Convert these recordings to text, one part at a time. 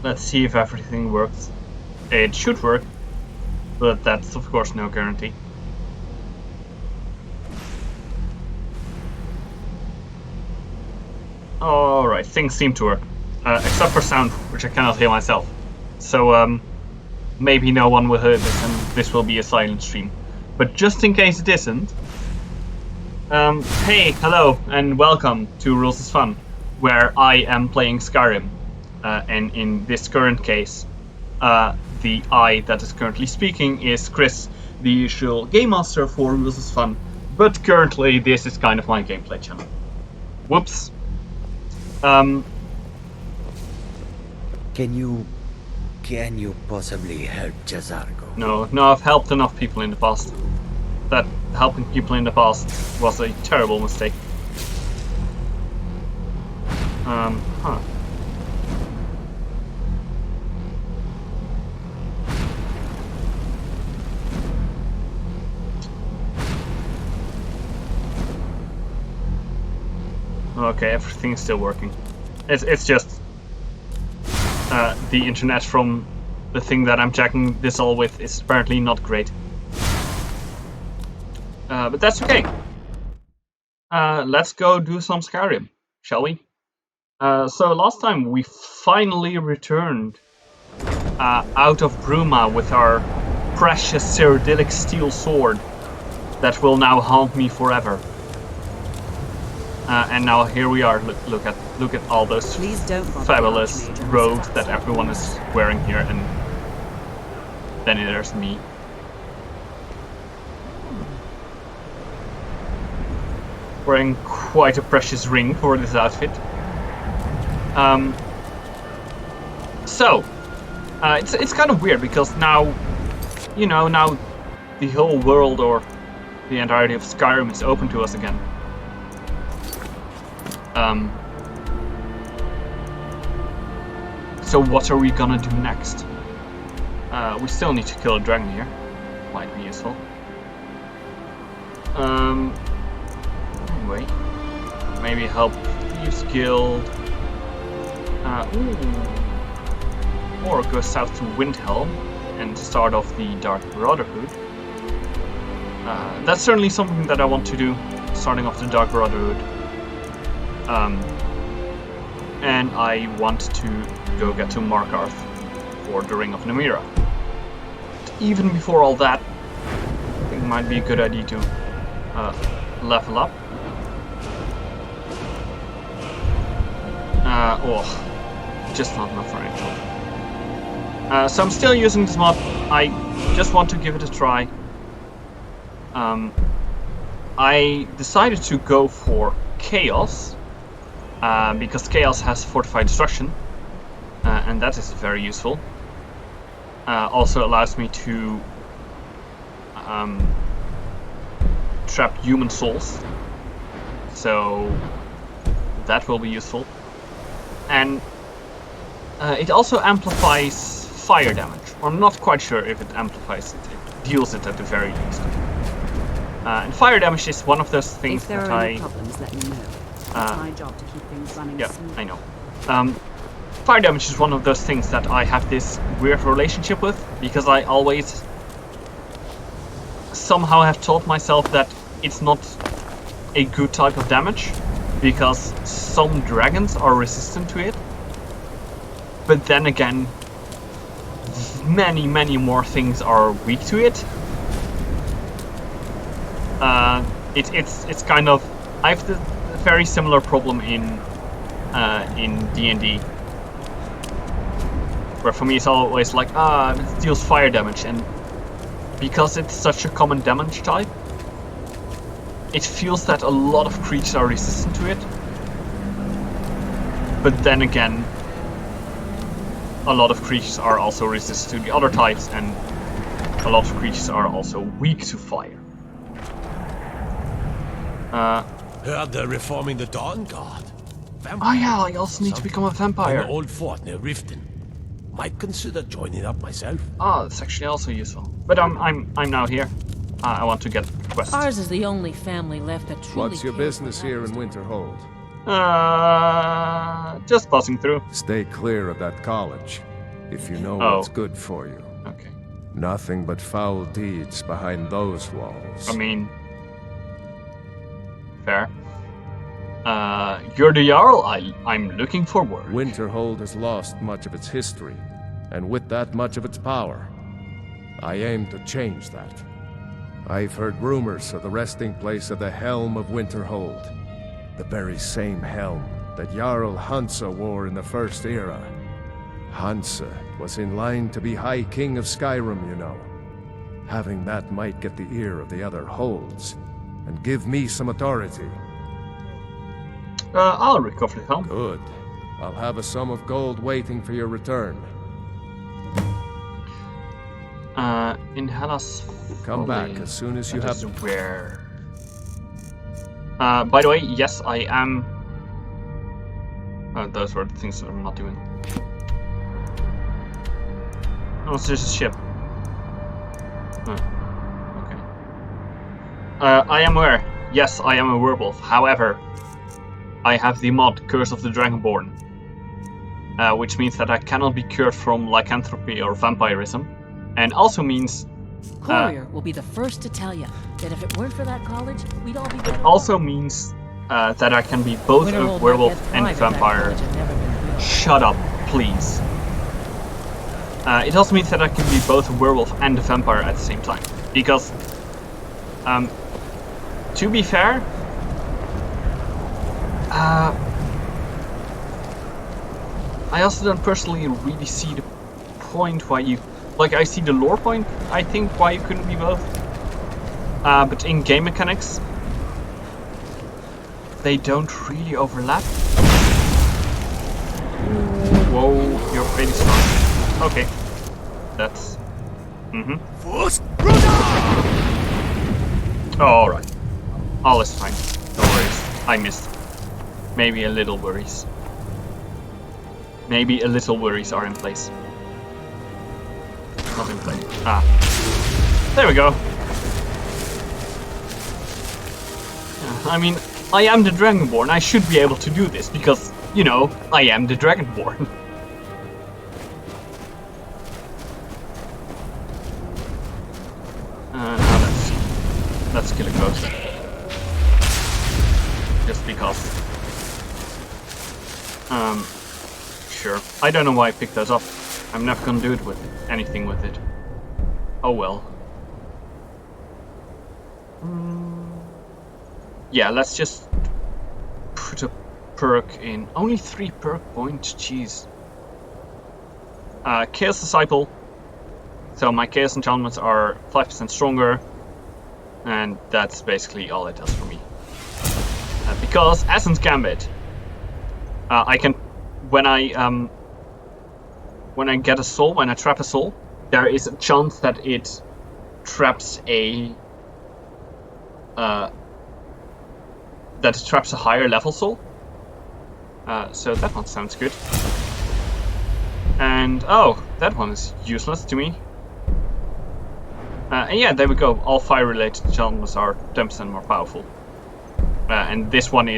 Let's see if everything works. It should work, but that's of course no guarantee. Alright, things seem to work. Except for sound, which I cannot hear myself. So, maybe no one will hear this and this will be a silent stream. But just in case it isn't, hey, hello, and welcome to Rules is Fun, where I am playing Skyrim. And in this current case, the I that is currently speaking is Chris, the usual game master for Rules is Fun. But currently, this is kind of my gameplay channel. Whoops. Can you possibly help Jazargo? No, I've helped enough people in the past. That helping people in the past was a terrible mistake. Huh. Okay, everything's still working. It's just the internet from the thing that I'm checking this all with is apparently not great. But that's okay. Let's go do some Skyrim, shall we? So last time we finally returned out of Bruma with our precious Cyrodiilic steel sword that will now haunt me forever. And now here we are. Look at all those fabulous robes that everyone is wearing here, and then there's me. Wearing quite a precious ring for this outfit. So it's kind of weird because now, now the whole world or the entirety of Skyrim is open to us again. So what are we gonna do next? We still need to kill a dragon here. Might be useful. Anyway, maybe help Thieves Guild. Or go south to Windhelm and start off the Dark Brotherhood. That's certainly something that I want to do, starting off the Dark Brotherhood. And I want to go get to Markarth for the Ring of Namira. But even before all that, I think it might be a good idea to level up. Just not enough for anything. So I'm still using this mod. I just want to give it a try. I decided to go for Chaos. Because Chaos has Fortified Destruction, and that is very useful. Also allows me to trap human souls, so that will be useful. And it also amplifies fire damage. I'm not quite sure if it amplifies it. It deals it at the very least. And fire damage is one of those things if there that are any problems, let me know. It's my job to keep things running smoothly. I know. Fire damage is one of those things that I have this weird relationship with, because I always somehow have taught myself that it's not a good type of damage, because some dragons are resistant to it. But then again, many more things are weak to it. It's kind of, I have the very similar problem in D&D, where for me it's always like, it deals fire damage, and because it's such a common damage type, it feels that a lot of creatures are resistant to it. But then again, a lot of creatures are also resistant to the other types, and a lot of creatures are also weak to fire. Heard they're reforming the Dawn Guard. Oh yeah, I also need to become a vampire. An old fort near Riften. Might consider joining up myself. Oh, that's actually also useful. But I'm now here. I want to get quests. Ours is the only family left that truly. What's your business here in Winterhold? Just passing through. Stay clear of that college. if you know Oh. what's good for you. Okay. Nothing but foul deeds behind those walls. I mean, fair. You're the Jarl. I'm looking for work. Winterhold has lost much of its history, and with that much of its power. I aim to change that. I've heard rumors of the resting place of the Helm of Winterhold. The very same helm that Jarl Hansa wore in the First Era. Hansa was in line to be High King of Skyrim, you know. Having that might get the ear of the other holds, and give me some authority. I'll recover the helm. Good. I'll have a sum of gold waiting for your return. In Hellas. Come back as soon as you have... Where? By the way, yes, I am... those were the things that I'm not doing. Oh, it's just a ship. Okay. I am aware. Yes, I am a werewolf. However, I have the mod Curse of the Dragonborn. Which means that I cannot be cured from lycanthropy or vampirism. And also means... Courier will be the first to tell you that if it weren't for that college, we'd all be better. also means that I can be both a werewolf and a vampire. Shut up, please. It also means that I can be both a werewolf and a vampire at the same time. Because, to be fair, I also don't personally really see the point why you... Like, I see the lore point, I think, why you couldn't be both. But in game mechanics, they don't really overlap. Whoa, you're pretty strong. Okay. That's... Alright. All is fine. No worries. I missed. Maybe a little worries. Maybe a little worries are in place. Not in place. Ah. There we go. I mean, I am the Dragonborn. I should be able to do this because, you know, I am the Dragonborn. Now let's kill a ghost. Just because. Sure. I don't know why I picked those up. I'm never gonna do it with anything with it. Oh well. Yeah, let's just put a perk in. Only 3 perk points, jeez. Chaos Disciple. So my Chaos enchantments are 5% stronger. And that's basically all it does for me. Because Essence Gambit, I can, when I get a soul, when I trap a soul, there is a chance that it traps a higher level soul. So that one sounds good. And oh, that one is useless to me. And yeah, there we go. All fire-related enchantments are 10% more powerful. And this one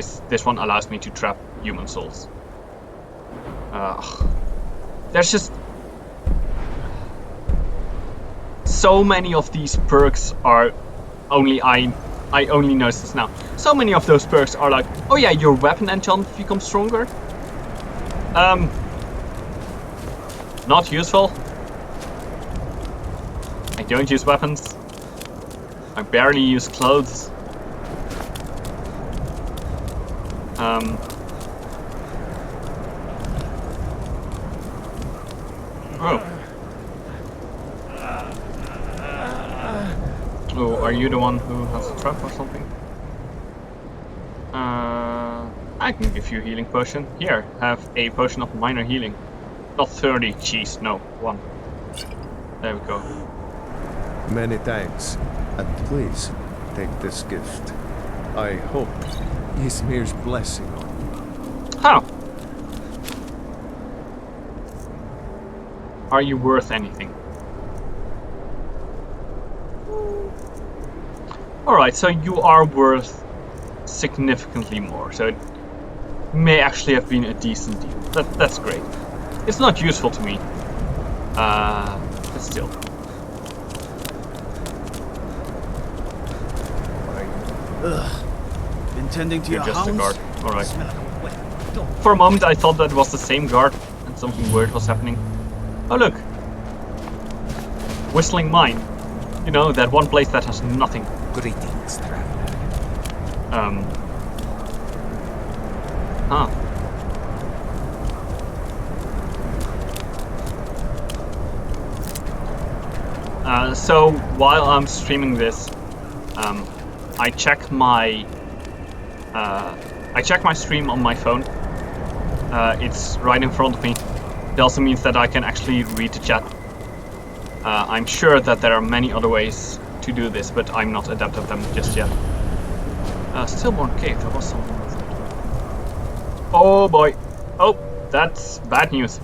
allows me to trap human souls. There's just so many of these perks are only I only notice this now. So many of those perks are like, oh yeah, your weapon enchantment becomes stronger. Not useful. I don't use weapons. I barely use clothes. Oh, are you the one who has a trap or something? I can give you a healing potion. Here, have a potion of minor healing. Not 30, jeez, no, 1. There we go. Many thanks. And please, take this gift. I hope Ysmir's blessing on you. How? Are you worth anything? Alright, so you are worth significantly more, so it may actually have been a decent deal. That's great. It's not useful to me, But still. Been tending to You're your just a hounds? guard. Alright. Smell like a wet dog. For a moment I thought that was the same guard and something weird was happening. Oh look! Whistling Mine. You know, that one place that has nothing. Greetings, traveler. Huh. So while I'm streaming this, I check my stream on my phone. It's right in front of me. It also means that I can actually read the chat. I'm sure that there are many other ways to do this, but I'm not adept at them just yet. Stillborn Cave, there was something with it. Oh boy. Oh, that's bad news.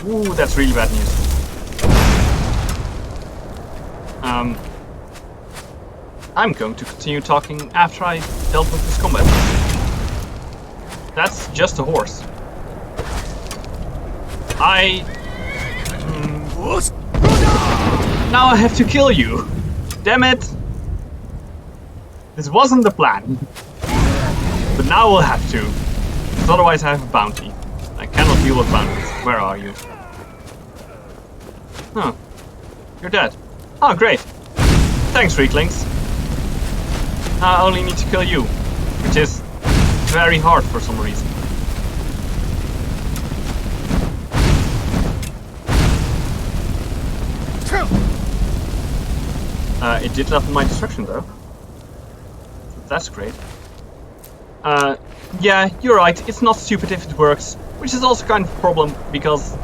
Ooh, that's really bad news. I'm going to continue talking after I dealt with this combat. That's just a horse. Now I have to kill you. Damn it. This wasn't the plan. But now we'll have to. Because otherwise I have a bounty. I cannot deal with bounties. Where are you? Huh. You're dead. Oh, great. Thanks, weaklings. I only need to kill you. Which is very hard for some reason. It did level my destruction though. That's great. Yeah, you're right. It's not stupid if it works. Which is also kind of a problem because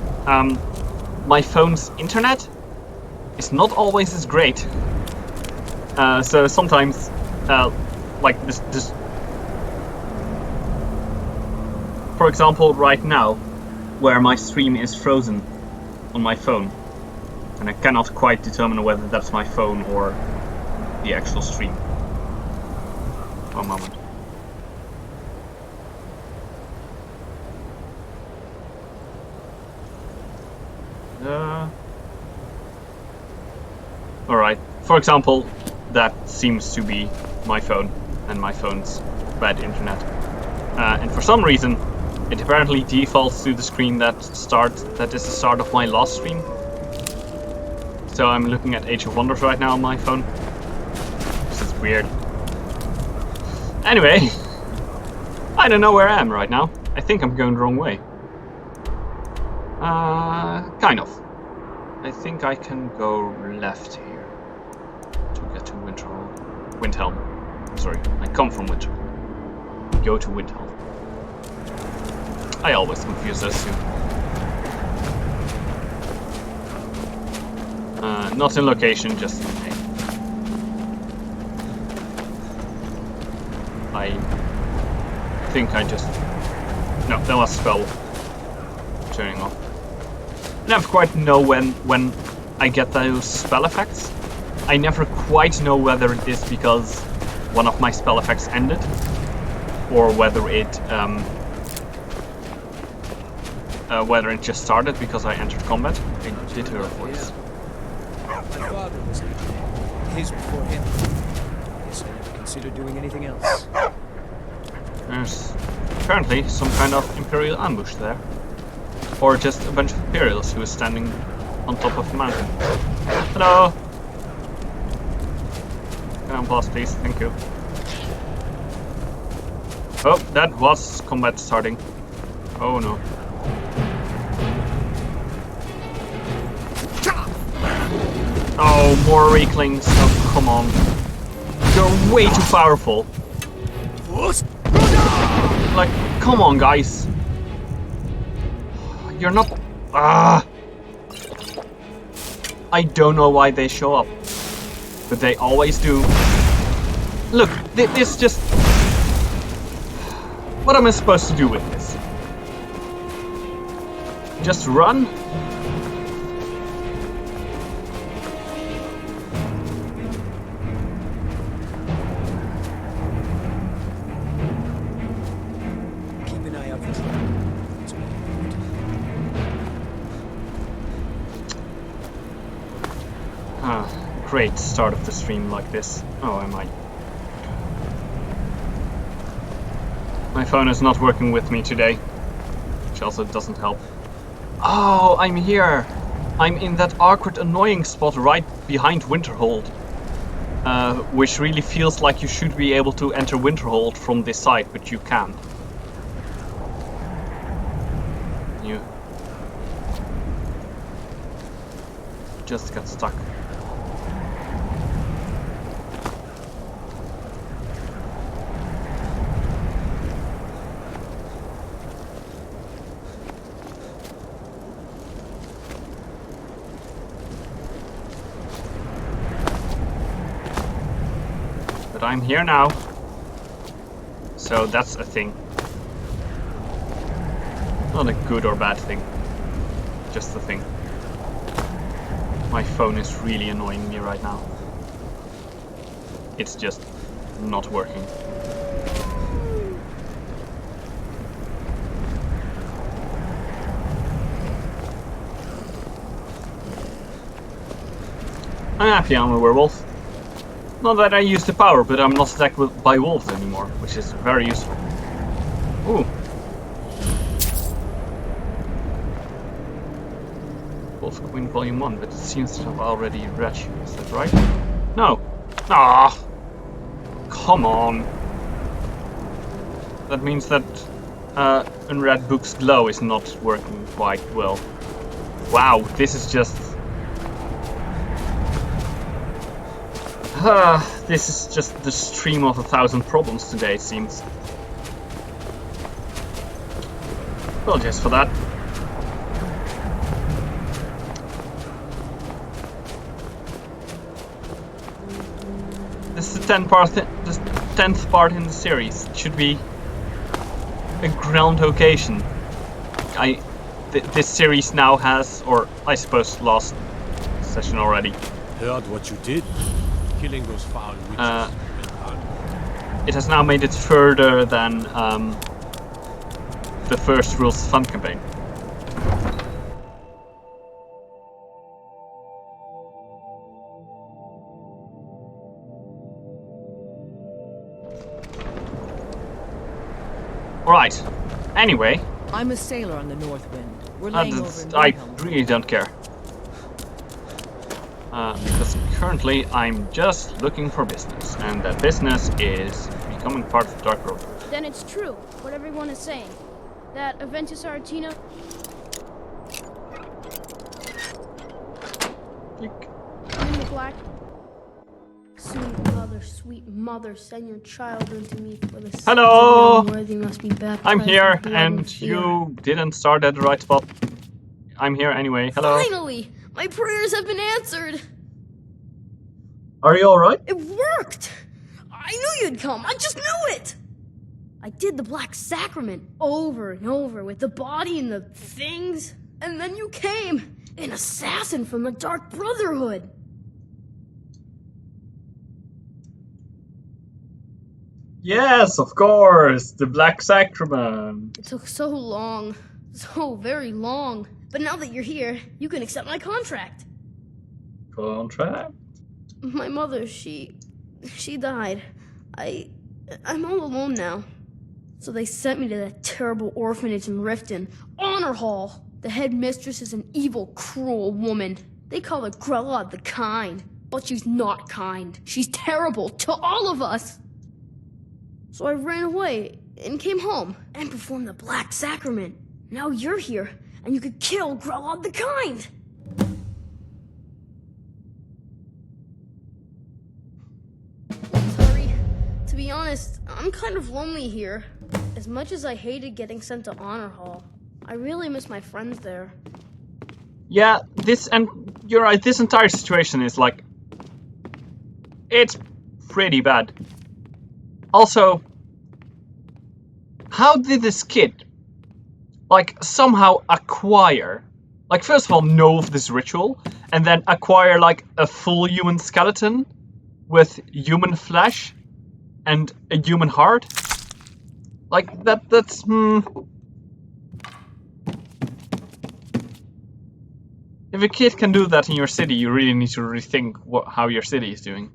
my phone's internet is not always as great. So sometimes, like this, for example, right now, where my stream is frozen on my phone, and I cannot quite determine whether that's my phone or the actual stream. One moment. Alright, for example, that seems to be my phone and my phone's bad internet. And for some reason, it apparently defaults to the screen that is the start of my last stream. So I'm looking at Age of Wonders right now on my phone. This is weird. Anyway, I don't know where I am right now. I think I'm going the wrong way. Kind of. I think I can go left here to get to Windhelm. Sorry, I come from Winter. Go to Windhelm. I always confuse those two. Not in location, just in name. I think I just... No, that was spell turning off. I never quite know when I get those spell effects. I never quite know whether it is because one of my spell effects ended, or whether it just started because I entered combat. I did hear a voice. My father was his before him. Guess I never considered doing anything else. There's apparently some kind of Imperial ambush there. Or just a bunch of Imperials who is standing on top of the mountain. Hello! Can I blast, please? Thank you. Oh, that was combat starting. Oh no. Oh, more weaklings. Oh, come on. You're way too powerful. Like, come on, guys. You're not... Ah! I don't know why they show up. But they always do. Look, this just... What am I supposed to do with this? Just run? Keep an eye out for trouble. great start of the stream like this. Oh, am I? My phone is not working with me today, which also doesn't help. Oh, I'm here! I'm in that awkward, annoying spot right behind Winterhold, which really feels like you should be able to enter Winterhold from this side, but you can't. You just got stuck. But I'm here now, so that's a thing. Not a good or bad thing, just a thing. My phone is really annoying me right now. It's just not working. I'm happy I'm a werewolf. Not that I use the power, but I'm not attacked by wolves anymore, which is very useful. Ooh. Wolf Queen Volume 1, but it seems to have already read you, is that right? No. Ah! Come on. That means that Unread Books Glow is not working quite well. Wow, this is just... this is just the stream of 1,000 problems today, it seems. Apologies for that. This is the 10th part in the series. It should be a ground occasion. This series now has, or I suppose last session already. Heard what you did? Killing those foul witches. It has now made it further than the first Rules Fun campaign. Alright, anyway. I'm a sailor on the North Wind. We're laying over in I Wilhelm. really don't care. Because currently I'm just looking for business, and that business is becoming part of the Dark Road. Then it's true, what everyone is saying. That Aventus Aratina... in the black... Sweet mother, send your child unto me for the Hello! worthy must be baptized. I'm here, with blood and fear. you didn't start at the right spot. I'm here anyway. Hello. Finally! My prayers have been answered! Are you alright? It worked! I knew you'd come, I just knew it! I did the Black Sacrament over and over with the body and the things, and then you came! An assassin from the Dark Brotherhood! Yes, of course! The Black Sacrament! It took so long. So very long. But now that you're here, you can accept my contract. Contract? My mother, she died. I'm all alone now. So they sent me to that terrible orphanage in Riften, Honor Hall. The headmistress is an evil, cruel woman. They call her Grella the Kind. But she's not kind. She's terrible to all of us. So I ran away and came home and performed the Black Sacrament. Now you're here, and you could kill Grella the Kind. Sorry. To be honest, I'm kind of lonely here. As much as I hated getting sent to Honor Hall, I really miss my friends there. Yeah, you're right, this entire situation is like... it's pretty bad. Also, how did this kid, like, somehow acquire, like, first of all, know of this ritual, and then acquire, like, a full human skeleton with human flesh and a human heart? Like, that's, If a kid can do that in your city, you really need to rethink how your city is doing.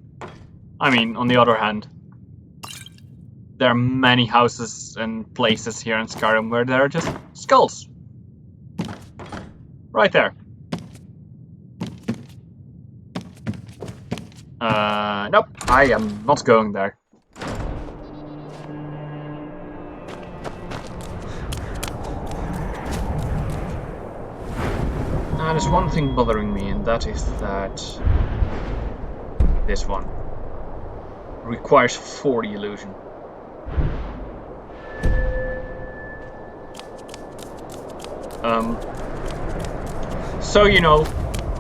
I mean, on the other hand, there are many houses and places here in Skyrim where there are just skulls. Right there. Nope, I am not going there. There's one thing bothering me, and that is that this one requires 40 illusion. So, you know,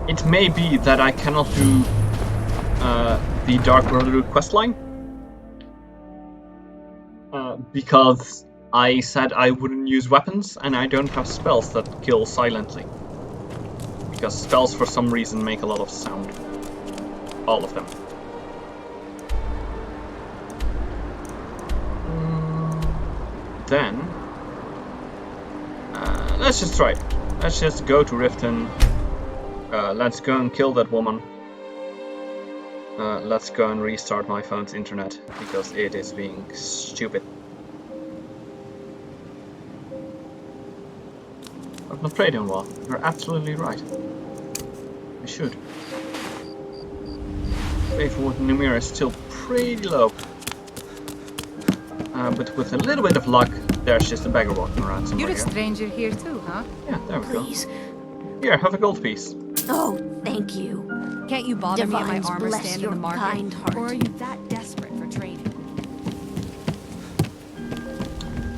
it may be that I cannot do the Dark Brotherhood questline because I said I wouldn't use weapons and I don't have spells that kill silently. Because spells for some reason make a lot of sound. All of them. Then let's just try it. Let's just go to Riften. Let's go and kill that woman. Let's go and restart my phone's internet because it is being stupid. I've not played in a while. You're absolutely right. I should. Wave with Numira is still pretty low. But with a little bit of luck, there's just a beggar walking around somewhere. You're a stranger here too, huh? Yeah, there we Please. go. Here, have a gold piece. Oh, thank you. Can't you bother me at my Divines armor bless stand your in the market? kind heart. Or are you that desperate for training?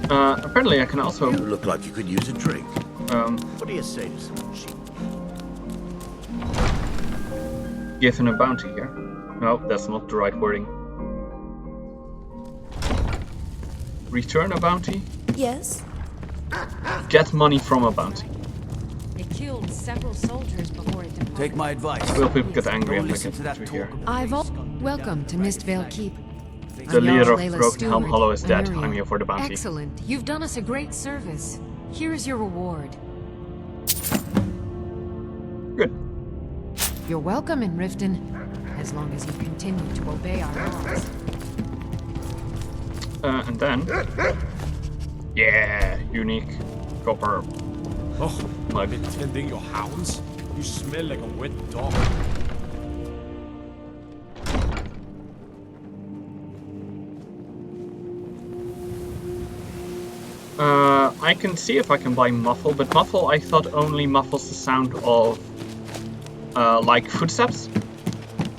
Apparently I can also... You look like you could use a drink. What do you say to some sheep? Give him a bounty here. No, that's not the right wording. Return a bounty? Yes? Get money from a bounty. It killed several soldiers before it departed. Take my advice. Will people get angry Don't if I listen get to that through here? Welcome to Mistvale Keep. The leader of Broken Helm Hollow is dead. I'm here for the bounty. Excellent. You've done us a great service. Here is your reward. Good. You're welcome in Riften, as long as you continue to obey our laws. And then... Yeah, unique copper. Oh, Mug. I'm tending your hounds? You smell like a wet dog. I can see if I can buy Muffle, but Muffle I thought only muffles the sound of like footsteps,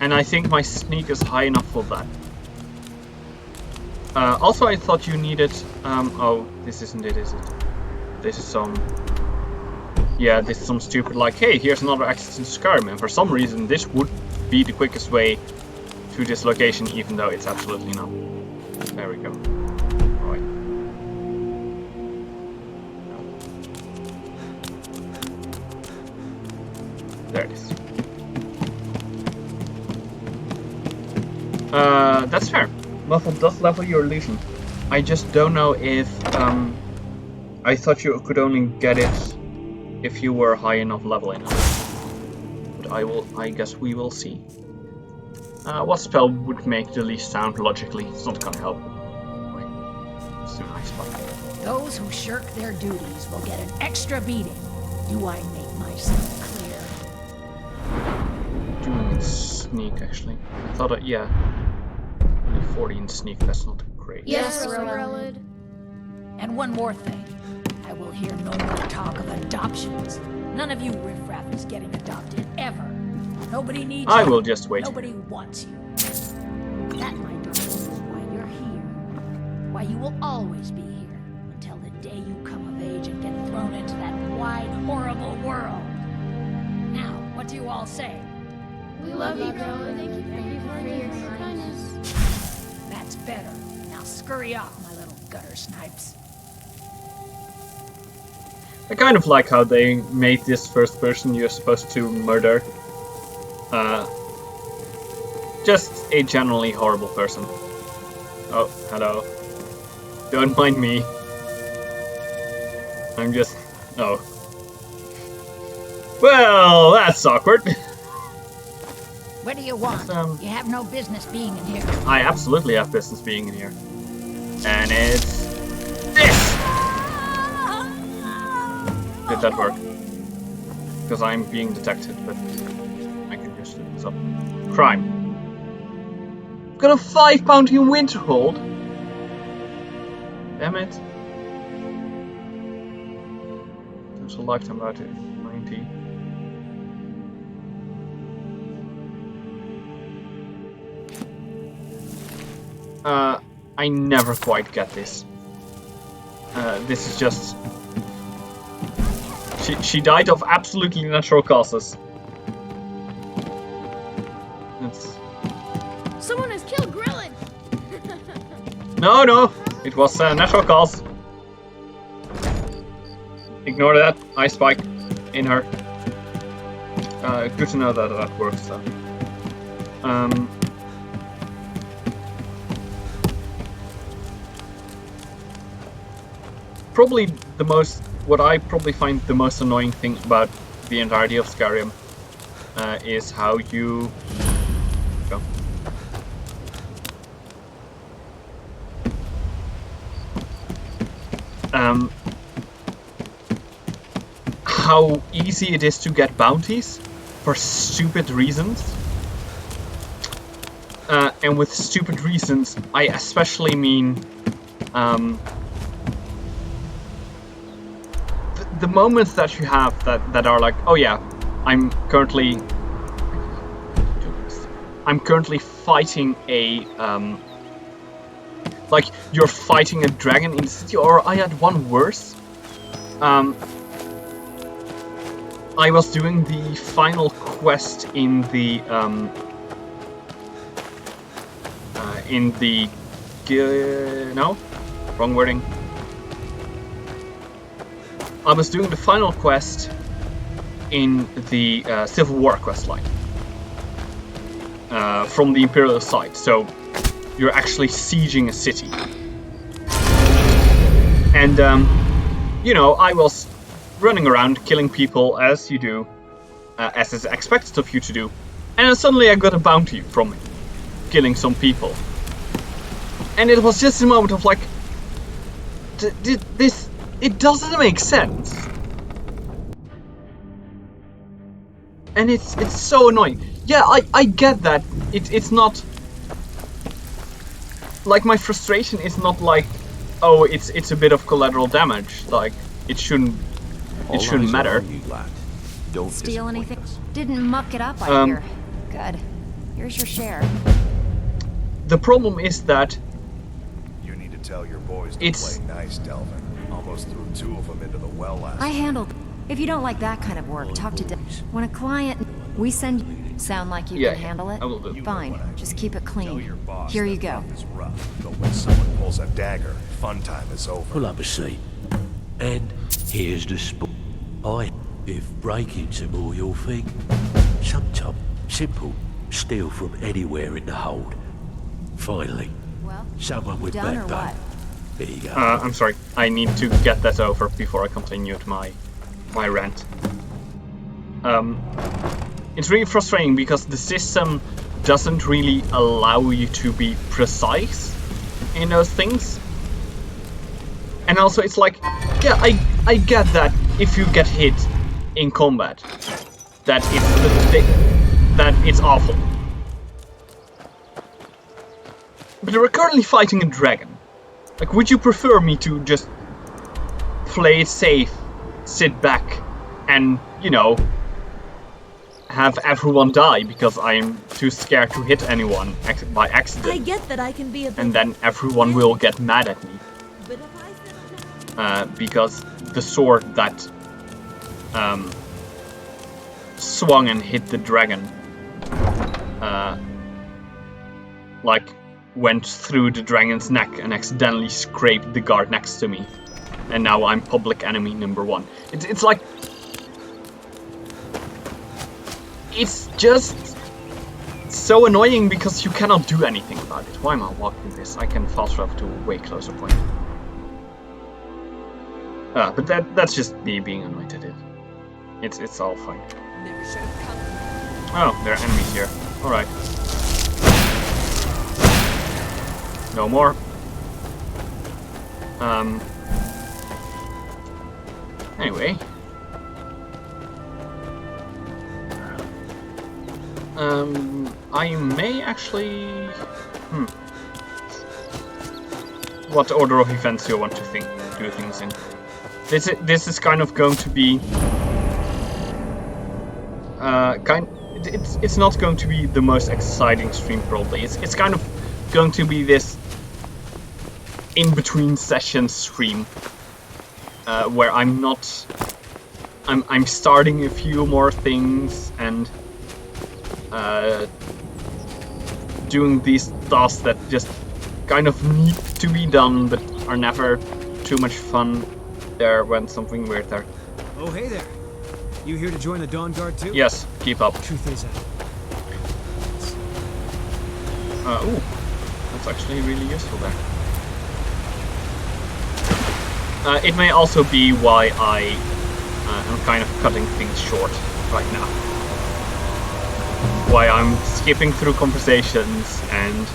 and I think my sneak is high enough for that. Also, I thought you needed. Oh, this isn't it, is it? This is some. Yeah, this is some stupid like, hey, here's another access to Skyrim, and for some reason this would be the quickest way to this location, even though it's absolutely not. There we go. Alright. There it is. That's fair. Muffle does level your illusion. I just don't know if, I thought you could only get it if you were high enough level in it. But I guess we will see. What spell would make the least sound logically? It's not gonna help. Wait. It's a nice spot. Those who shirk their duties will get an extra beating. Do I make myself clear? Doing it sneak, actually. I thought, yeah. Only 40 in sneak, that's not great. Yes, Relid. And one more thing. I will hear no more talk of adoptions. None of you riffraff is getting adopted, ever. Nobody needs you. I will just wait. Nobody wants you. That, my darling, is why you're here. Why you will always be here. Until the day you come of age and get thrown into that wide, horrible world. Now, what do you all say? We love you, Relid. Thank you for your kindness. That's better. Now scurry off, my little gutter snipes. I kind of like how they made this first person you're supposed to murder just a generally horrible person. Oh, hello. Don't mind me. I'm just... Oh. Well, That's awkward. What do you want? You have no business being in here. I absolutely have business being in here. And it's... this! Did that work? Because I'm being detected, but I can just do this up. Crime. Got a 5 bounty in Winterhold. Damn it. There's a lifetime bounty. 90. I never quite get this. This is just... She died of absolutely natural causes. That's... Someone has killed Grillin! No, it was a natural cause. Ignore that ice spike in her. Good to know that that works though. Probably the most, what I probably find the most annoying thing about the entirety of Skyrim is how you go. How easy it is to get bounties for stupid reasons. And with stupid reasons, I especially mean the moments that you have that are like, oh yeah, I'm currently fighting a like you're fighting a dragon in the city, or I had one worse. I was doing the final quest in the no, wrong wording. I was doing the final quest in the Civil War questline from the Imperial side, so you're actually sieging a city. And you know, I was running around killing people as you do, as is expected of you to do, and then suddenly I got a bounty from killing some people. And it was just a moment of like, this, it doesn't make sense. And it's so annoying. Yeah, I get that. It's not like my frustration is not like, oh, it's a bit of collateral damage. Like it shouldn't matter. Don't steal anything. Didn't muck it up, I hear. Good. Here's your share. The problem is that you need to tell your boys to play nice, Delvin. Almost threw 2 of them into the well last I handled. If you don't like that kind of work, talk to when a client we send you. Sound like you can handle it? I will do. Fine. Just keep it clean. Here you go. But when someone pulls a dagger, fun time is over. Pull up a seat. And here's the spot. If break-ins are more your thing, sometimes simple, steal from anywhere in the hold. Finally, someone with backbone. There you go. I'm sorry. I need to get that over before I continue with my rant. It's really frustrating because the system doesn't really allow you to be precise in those things. And also it's like, yeah, I get that if you get hit in combat, that it's awful. But we're currently fighting a dragon. Like, would you prefer me to just play it safe, sit back, and, you know, have everyone die because I'm too scared to hit anyone by accident? I get that I can be a bit... And then everyone will get mad at me. Because the sword that swung and hit the dragon like went through the dragon's neck and accidentally scraped the guard next to me, and now I'm public enemy number 1. It's like, it's just so annoying because you cannot do anything about it. Why am I walking this? I can fast travel to a way closer point. But that's just me being annoyed at it. It's all fine. Oh, there are enemies here. Alright. No more. Anyway. I may actually... What order of events do you want to do things in? This is kind of going to be... It's not going to be the most exciting stream probably. It's kind of going to be this in-between sessions stream where I'm starting a few more things and doing these tasks that just kind of need to be done but are never too much fun there when something weird there. Oh, hey there. You here to join the Dawn Guard too? Yes, keep up. Truth is, ooh, that's actually really useful there. It may also be why I am kind of cutting things short right now. Why I'm skipping through conversations and...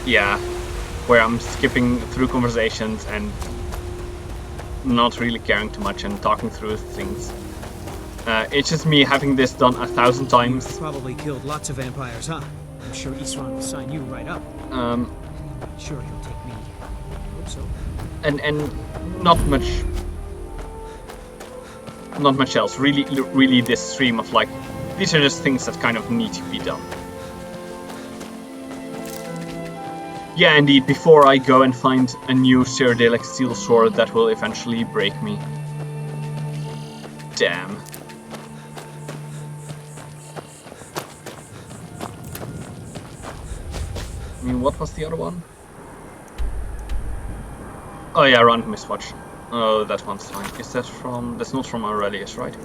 Yeah, where I'm skipping through conversations and not really caring too much and talking through things. It's just me having this done 1,000 times. You've probably killed lots of vampires, huh? I'm sure Isran will sign you right up. Sure, he'll take me. Hope so. And not much else. Really this stream of like, these are just things that kind of need to be done. Yeah, indeed, before I go and find a new Cyrodiilic steel sword that will eventually break me. Damn. I mean, what was the other one? Oh yeah, Random Mistwatch. Oh, that one's fine. Is that from... That's not from Aurelius, right?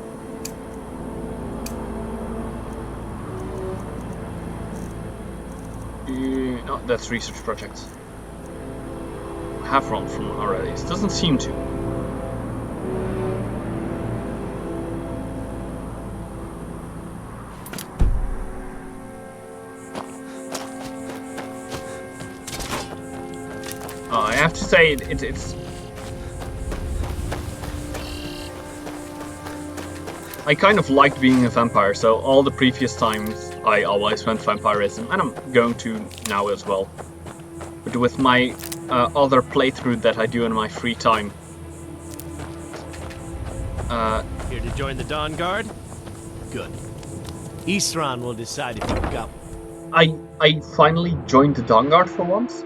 No, that's Research Project. Have run from Aurelius. Doesn't seem to. I have to say, it's... I kind of liked being a vampire, so all the previous times I always went vampirism, and I'm going to now as well. But with my other playthrough that I do in my free time. Here to join the Dawn Guard? Good. Isran will decide if you've got... I finally joined the Dawn Guard for once.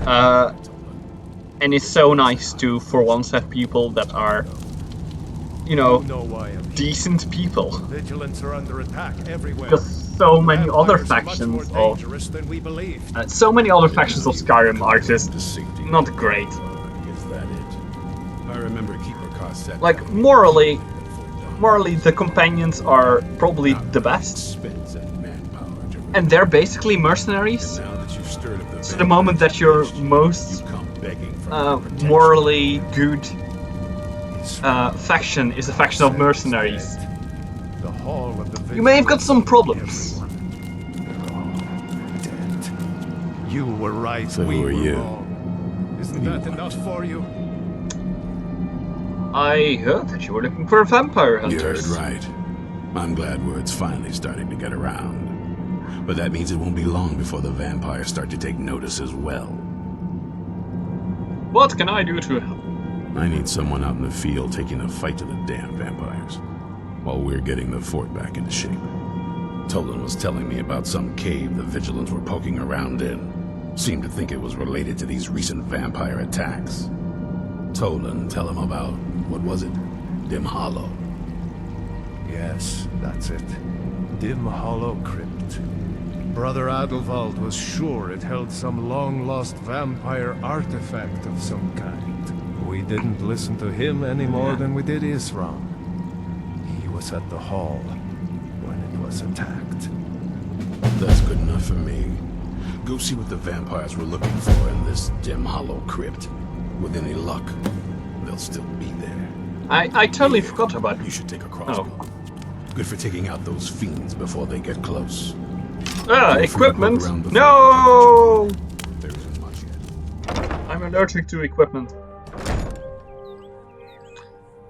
And it's so nice to, for once, have people that are, you know, decent people. Vigilants are under attack everywhere. Because so many other factions of so many other factions of Skyrim are just not great. Is that it? I remember Keeper Cost said. Like morally, the companions are probably the best, and they're basically mercenaries. So the moment that you're most morally good faction is a faction of mercenaries, you may have got some problems. You were right. So who are you? Isn't that enough for you? I heard that you were looking for a vampire hunter. You heard right. I'm glad word's finally starting to get around. But that means it won't be long before the vampires start to take notice as well. What can I do to help? I need someone out in the field taking a fight to the damn vampires, while we're getting the fort back into shape. Tolan was telling me about some cave the Vigilants were poking around in. Seemed to think it was related to these recent vampire attacks. Tolan, tell him about, what was it? Dim Hollow. Yes, that's it. Dim Hollow Crypt. Brother Adelwald was sure it held some long-lost vampire artifact of some kind. We didn't listen to him any more than we did Isran. He was at the hall when it was attacked. That's good enough for me. Go see what the vampires were looking for in this Dim Hollow Crypt. With any luck, they'll still be there. I totally forgot about it. You should take a crossbow. Oh. Good for taking out those fiends before they get close. Equipment! No! There isn't much yet. I'm allergic to equipment.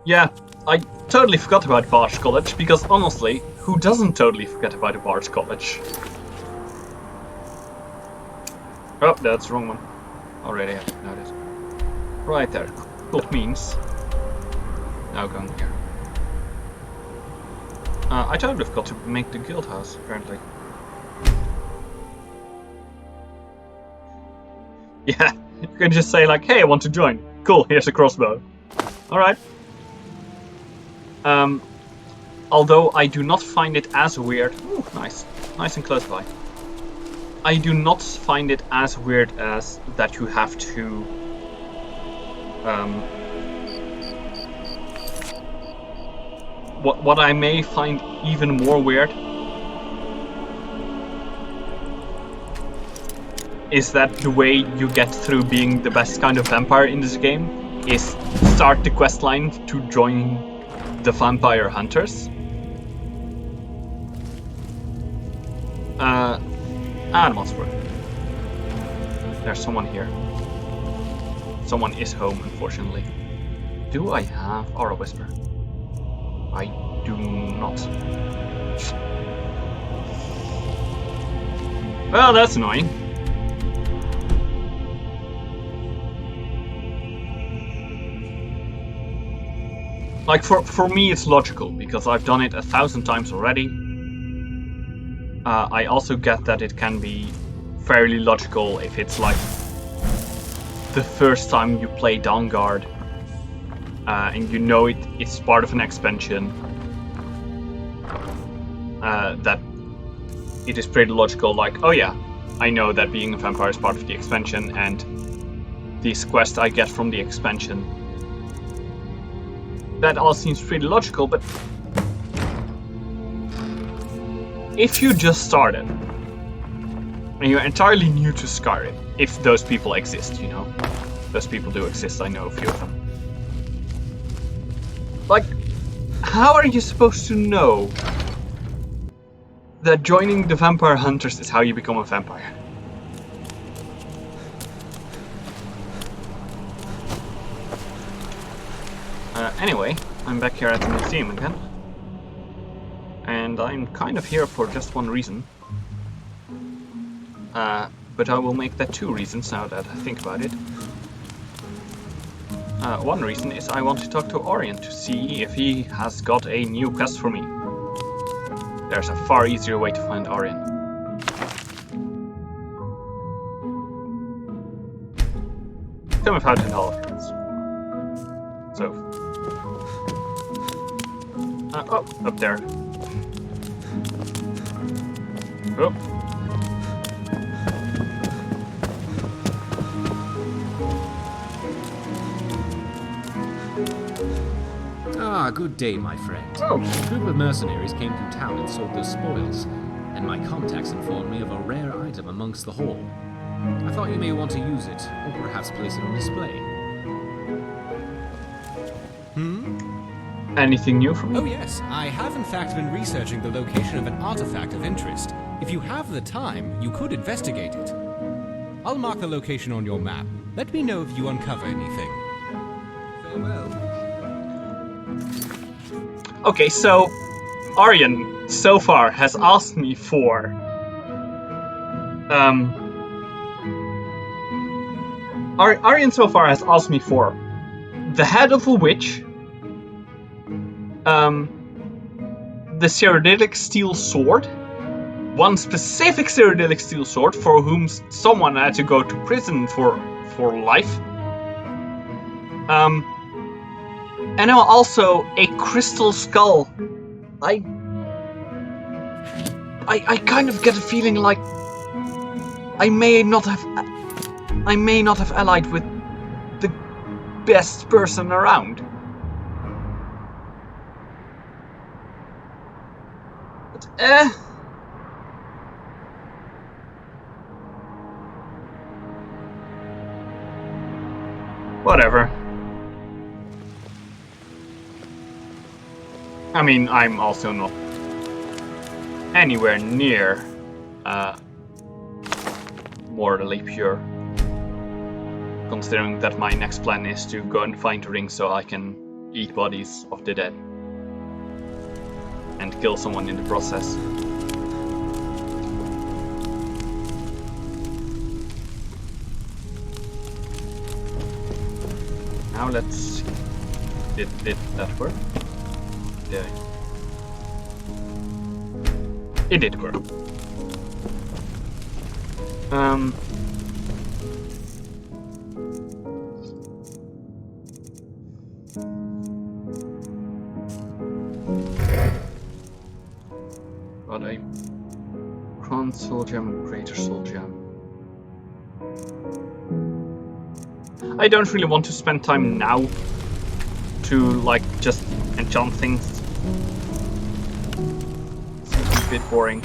Yeah, I totally forgot about Bard's College, because honestly, who doesn't totally forget about the Bard's College? Oh, that's the wrong one. Already have noticed. Right there. Cool means. Now going here. I totally forgot to make the guild house, apparently. Yeah, you can just say like, hey, I want to join. Cool, here's a crossbow. Alright. Although I do not find it as weird. Ooh, nice. Nice and close by. I do not find it as weird as that you have to what I may find even more weird is that the way you get through being the best kind of vampire in this game is start the questline to join the vampire hunters. Animals work. There's someone here. Someone is home, unfortunately. Do I have Aura Whisper? I do not. Well, that's annoying. Like, for me it's logical, because I've done it 1,000 times already. I also get that it can be fairly logical if it's like the first time you play Dawnguard and you know it's part of an expansion, that it is pretty logical, like, oh yeah, I know that being a vampire is part of the expansion and these quests I get from the expansion. That all seems pretty logical, but if you just started and you're entirely new to Skyrim, if those people exist, you know, those people do exist, I know a few of them. Like, how are you supposed to know that joining the vampire hunters is how you become a vampire? Anyway, I'm back here at the museum again. And I'm kind of here for just one reason. But I will make that 2 reasons now that I think about it. One reason is I want to talk to Orion to see if he has got a new quest for me. There's a far easier way to find Orion. Come without an elephants. So. Oh, up there. Oh. Ah, good day, my friend. Oh. A group of mercenaries came through town and sold their spoils, and my contacts informed me of a rare item amongst the haul. I thought you may want to use it, or perhaps place it on display. Anything new from me? Oh yes, I have in fact been researching the location of an artifact of interest. If you have the time, you could investigate it. I'll mark the location on your map. Let me know if you uncover anything. Farewell. Okay, so Orion so far has asked me for Orion so far has asked me for the head of a witch, the Cyrodiilic steel sword, one specific Cyrodiilic steel sword for whom someone had to go to prison for life, and now also a crystal skull. I kind of get a feeling like I may not have allied with the best person around. But whatever. I mean, I'm also not anywhere near morally pure. Considering that my next plan is to go and find a ring so I can eat bodies of the dead. And kill someone in the process. Now let's see. Did that work? Yeah. It did work. Got a Crown Soul Gem and Greater Soul Gem. I don't really want to spend time now to like just enchant things. It's a bit boring.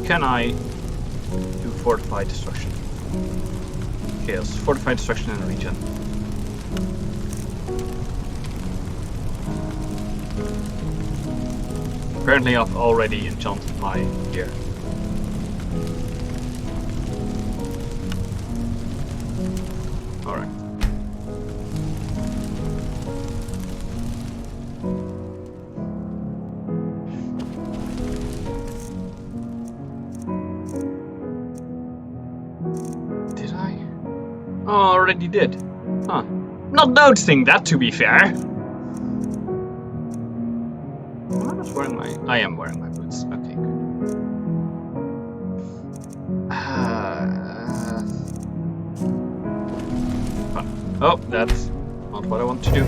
Can I do Fortified Destruction? Chaos. Fortified Destruction in the region. Apparently I've already enchanted my gear. Alright. Did I? Oh, already did. Huh. Not noticing that, to be fair. I am wearing my boots. Okay, good. Oh, that's not what I want to do.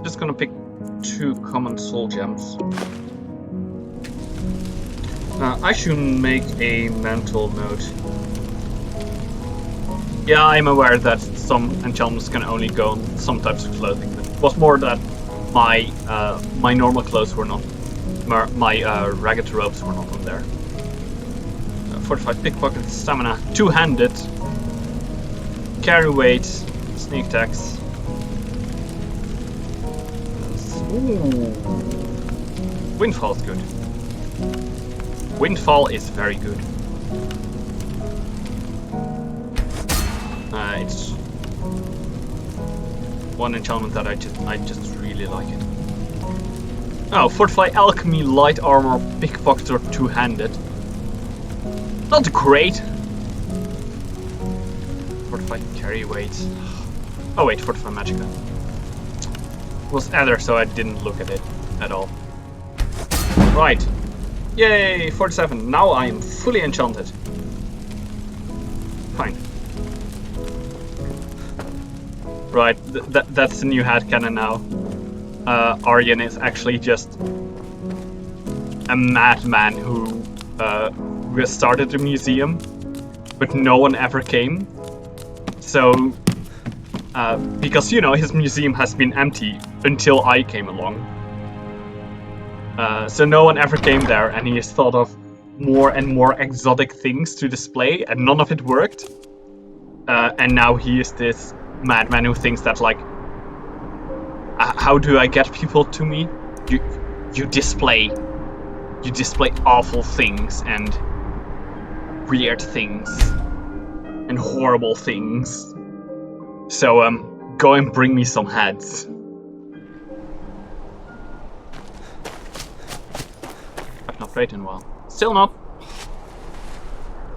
Just gonna pick 2 common soul gems. I should make a mental note. Yeah, I'm aware that some enchantments can only go on some types of clothing. It was more that my my normal clothes were not, my ragged robes were not on there. 45 pickpocket, stamina, 2-handed, carry weight, sneak attacks. Ooh. Windfall is good. Windfall is very good. It's one enchantment that I just really like it. Oh, Fortify Alchemy, Light Armor, Pickpocket or 2-handed. Not great. Fortify Carry Weight. Oh wait, Fortify Magicka. It was Ether, so I didn't look at it at all. Right. Yay, 47. Now I am fully enchanted. Fine. Right, that's the new headcanon now. Aryan is actually just a madman who started a museum, but no one ever came. So, because, you know, his museum has been empty until I came along. So no one ever came there, and he has thought of more and more exotic things to display, and none of it worked. And now he is this madman who thinks that, like, how do I get people to me? You display awful things and weird things and horrible things. So go and bring me some heads. I've not played in a while. Still not.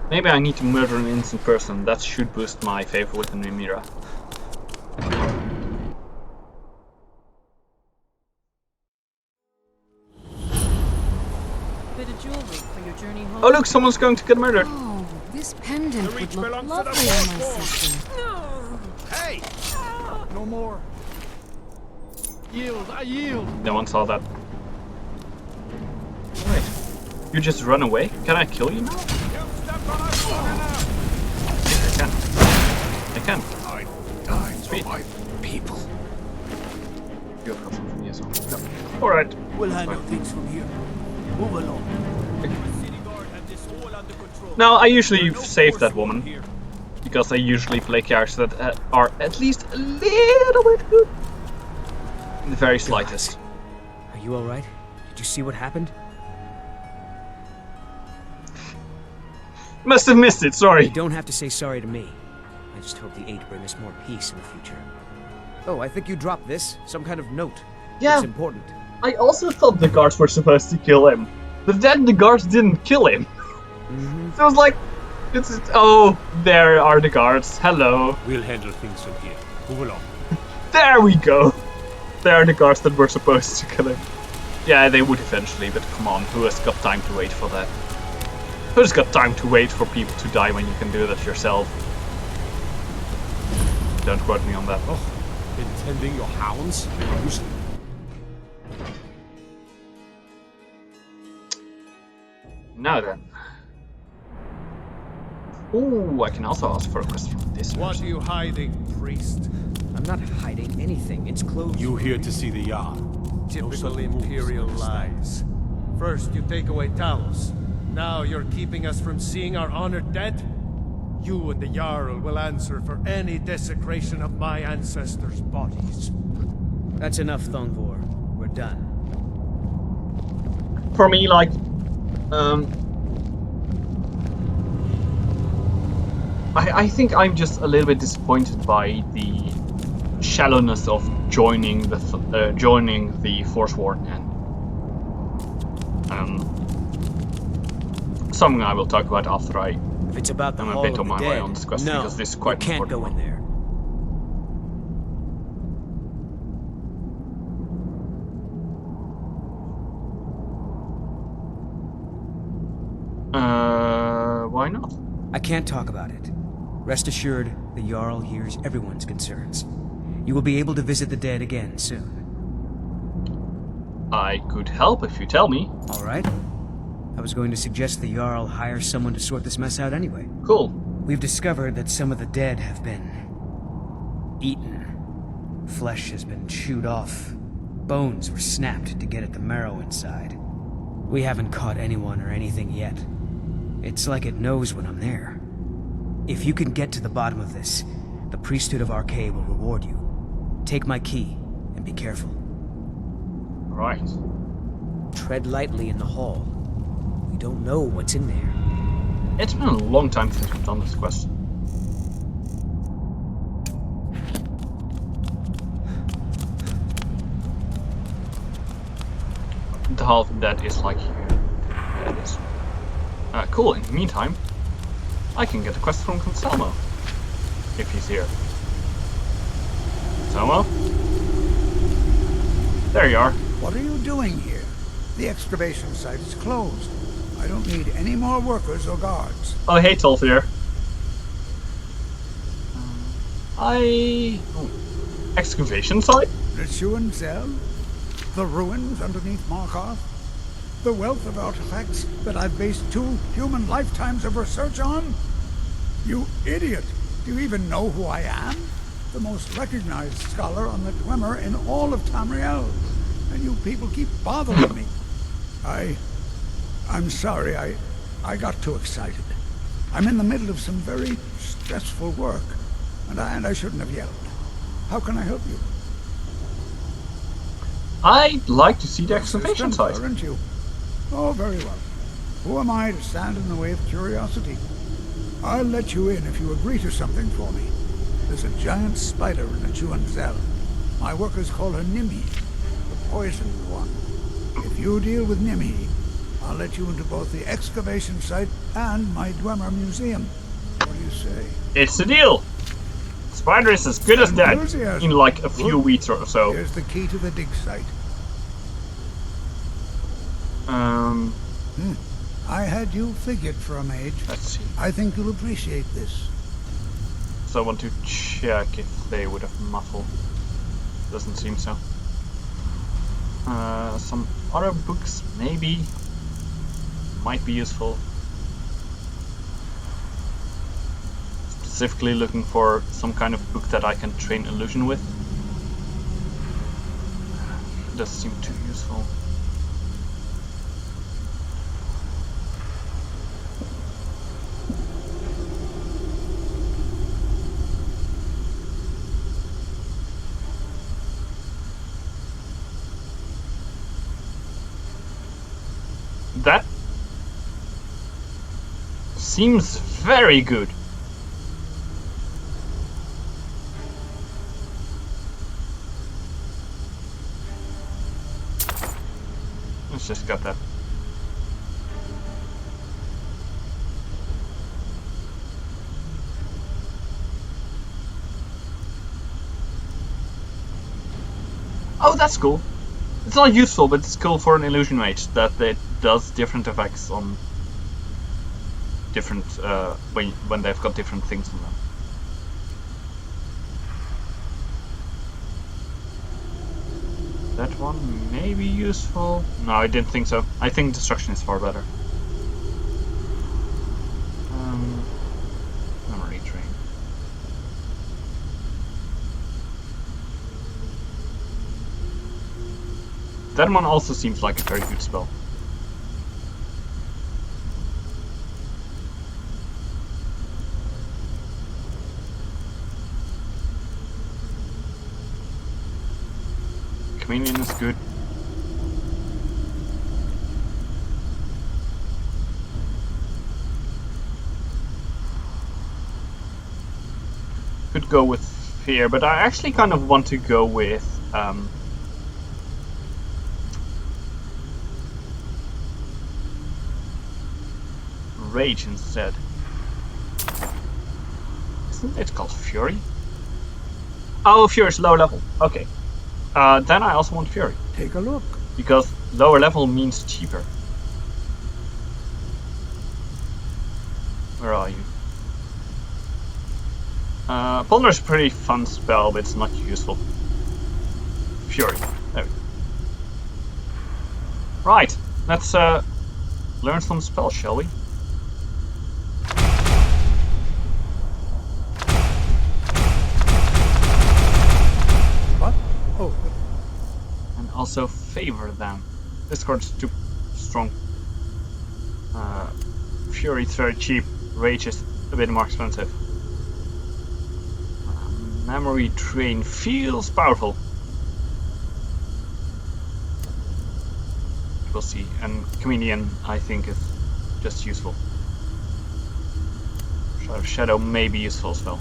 Maybe I need to murder an innocent person. That should boost my favor with the Mimira. Bit of jewelry for your journey home. Oh look, someone's going to get murdered. Oh, this pendant would look lovely on my sister. Hey! No more. Yield, I yield. No one saw that. Wait, you just run away? Can I kill you now? Yes, I can. I died Sweet. for my people. You have got something from me as well. No. Alright. We'll handle things from here. Move along. Now, I usually save that woman, because I usually play characters that are at least a little bit good. In the very slightest. Are you alright? Did you see what happened? Must have missed it, sorry. You don't have to say sorry to me. I just hope the 8 bring us more peace in the future. Oh, I think you dropped this. Some kind of note. Yeah. It's important. I also thought the guards were supposed to kill him. But then the guards didn't kill him. So I was like, oh, there are the guards. Hello. We'll handle things from here. Move along. There we go. There are the guards that were supposed to kill him. Yeah, they would eventually, but come on, who has got time to wait for that? Who's got time to wait for people to die when you can do that yourself? Don't quote me on that. Oh, intending your hounds? Now then. Ooh, I can also ask for a question from this What person. are you hiding, priest? I'm not hiding anything. It's closed. You here to see the Jarl? Typical Imperial lies. First, you take away Talos. Now you're keeping us from seeing our honored dead? You and the Jarl will answer for any desecration of my ancestors' bodies. That's enough, Thongvor. We're done. For me, like, I think I'm just a little bit disappointed by the shallowness of joining the Forsworn, and something I will talk about after I If it's about the am a Hall bit of on the my Dead, way on this quest, no, because this is quite you can't important. go in there. Why not? I can't talk about it. Rest assured, the Jarl hears everyone's concerns. You will be able to visit the dead again soon. I could help if you tell me. All right. I was going to suggest the Jarl hire someone to sort this mess out anyway. Cool. We've discovered that some of the dead have been eaten. Flesh has been chewed off. Bones were snapped to get at the marrow inside. We haven't caught anyone or anything yet. It's like it knows when I'm there. If you can get to the bottom of this, the priesthood of Arcade will reward you. Take my key, and be careful. Right. Tread lightly in the hall. We don't know what's in there. It's been a long time since we've done this quest. The half that is like here. There it is. Cool, in the meantime, I can get a quest from Conselmo. If he's here. Conselmo? There you are. What are you doing here? The excavation site is closed. I don't need any more workers or guards. Oh, hey, Tolfir. Excavation site? The Schuenzell? The ruins underneath Markarth? The wealth of artifacts that I've based 2 human lifetimes of research on? You idiot! Do you even know who I am? The most recognized scholar on the Dwemer in all of Tamriel. And you people keep bothering me. I'm sorry, I got too excited. I'm in the middle of some very stressful work, and I shouldn't have yelled. How can I help you? I'd like to see the excavation site. Aren't you? Oh, very well. Who am I to stand in the way of curiosity? I'll let you in if you agree to something for me. There's a giant spider in the Schuenzell. My workers call her Nimi, the poisoned one. If you deal with Nimi, I'll let you into both the excavation site and my Dwemer museum. What do you say? It's a deal! Spider is as good as dead Enthusiasm. in like a few Good. weeks or so. Here's the key to the dig site. I had you figured for a mage. Let's see. I think you'll appreciate this. So I want to check if they would have muffled. Doesn't seem so. Some other books maybe might be useful. Specifically looking for some kind of book that I can train illusion with. Doesn't seem too useful. that seems very good. Let's just get that. Oh, that's cool. It's not useful, but it's cool for an illusion mage that it does different effects on different when they've got different things on them. That one may be useful. No, I didn't think so. I think destruction is far better. Memory train. That one also seems like a very good spell. Chameleon is good. Could go with fear, but I actually kind of want to go with rage instead. Isn't it called fury? Oh, fury is low level. Okay. Then I also want fury. Take a look. Because lower level means cheaper. Where are you? Ponder is a pretty fun spell, but it's not useful. Fury. There we go. Right. Let's learn some spells, shall we? Also favor them. This card's too strong. Fury is very cheap. Rage is a bit more expensive. Memory train feels powerful. We'll see. And Chameleon, I think, is just useful. Shadow may be useful as well.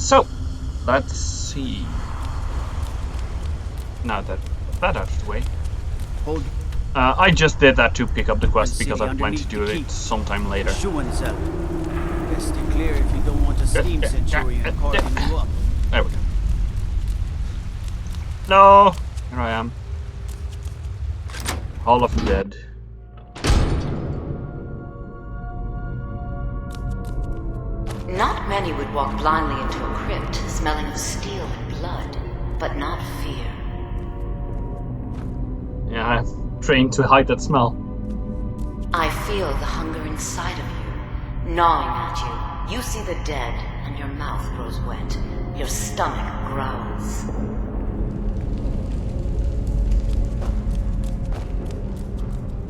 So let's see. Now that out of the way. I just did that to pick up the quest because I plan to do it sometime later. Best to clear if you don't want a steam centurion carving you up. There we go. No! Here I am. Hall of the Dead. Not many would walk blindly into a crypt smelling of steel and blood, but not fear. Yeah, I've trained to hide that smell. I feel the hunger inside of you, gnawing at you. You see the dead, and your mouth grows wet. Your stomach growls.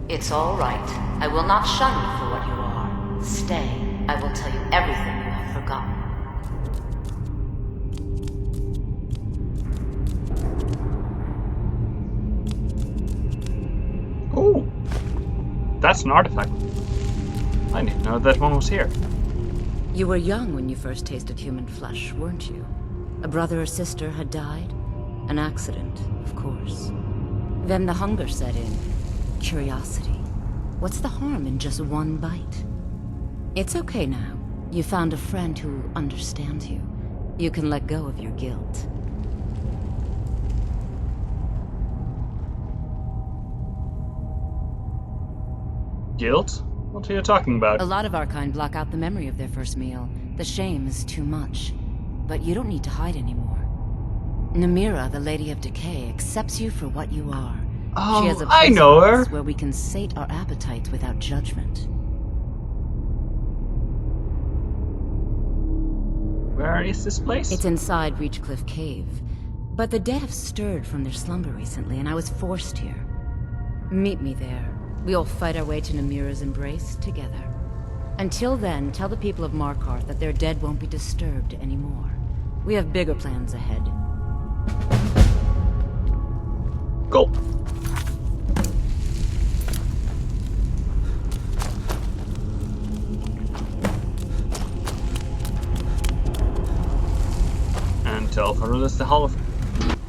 It's all right. I will not shun you for what you are. Stay. I will tell you everything you have forgotten. Oh, that's an artifact. I didn't know that one was here. You were young when you first tasted human flesh, weren't you? A brother or sister had died? An accident, of course. Then the hunger set in. Curiosity. What's the harm in just one bite? It's okay now. You found a friend who understands you. You can let go of your guilt. Guilt? What are you talking about? A lot of our kind block out the memory of their first meal. The shame is too much. But you don't need to hide anymore. Namira, the Lady of Decay, accepts you for what you are. Oh, she has a I place know for her. us where we can sate our appetites without judgment. Where is this place? It's inside Reachcliff Cave. But the dead have stirred from their slumber recently, and I was forced here. Meet me there. We'll fight our way to Namira's embrace together. Until then, tell the people of Markarth that their dead won't be disturbed anymore. We have bigger plans ahead. Go. Nevertheless, the Hall of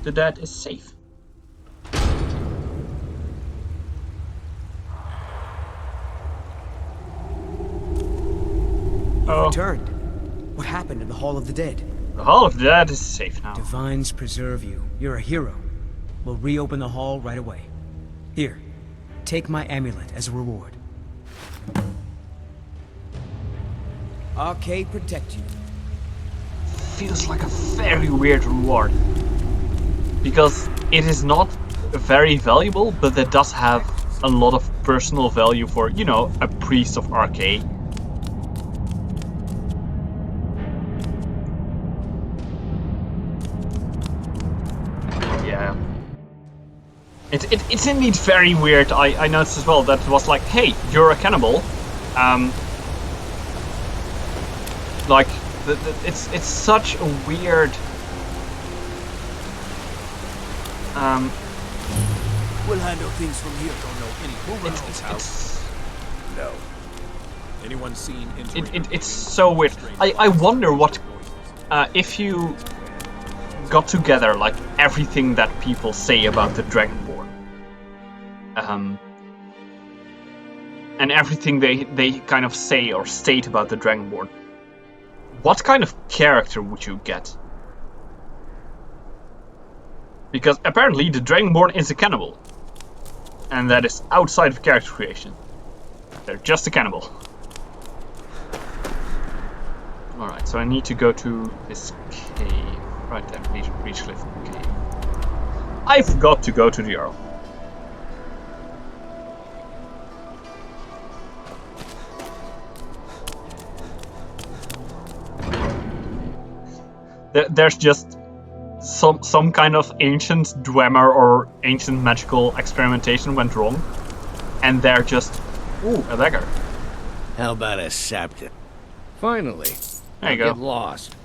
the Dead is safe. You returned. What happened in the Hall of the Dead? The Hall of the Dead is safe now. Divines preserve you. You're a hero. We'll reopen the hall right away. Here, take my amulet as a reward. Arcade protect you. Feels like a very weird reward. Because it is not very valuable, but it does have a lot of personal value for, you know, a priest of Arcade. Yeah. It's indeed very weird. I noticed as well that it was like, hey, you're a cannibal. Like, it's such a weird. We'll handle things from here. Don't know any criminals' house. No. Anyone seen It's so weird. I wonder what if you got together like everything that people say about the Dragonborn, and everything they kind of say or state about the Dragonborn. What kind of character would you get? Because apparently the Dragonborn is a cannibal. And that is outside of character creation. They're just a cannibal. Alright, so I need to go to this cave. Right there, Reach Cliff Cave. I forgot to go to the Jarl. There's just some kind of ancient dwemer or ancient magical experimentation went wrong, and they're just a beggar. How about a scepter? Finally. There you go. Get lost.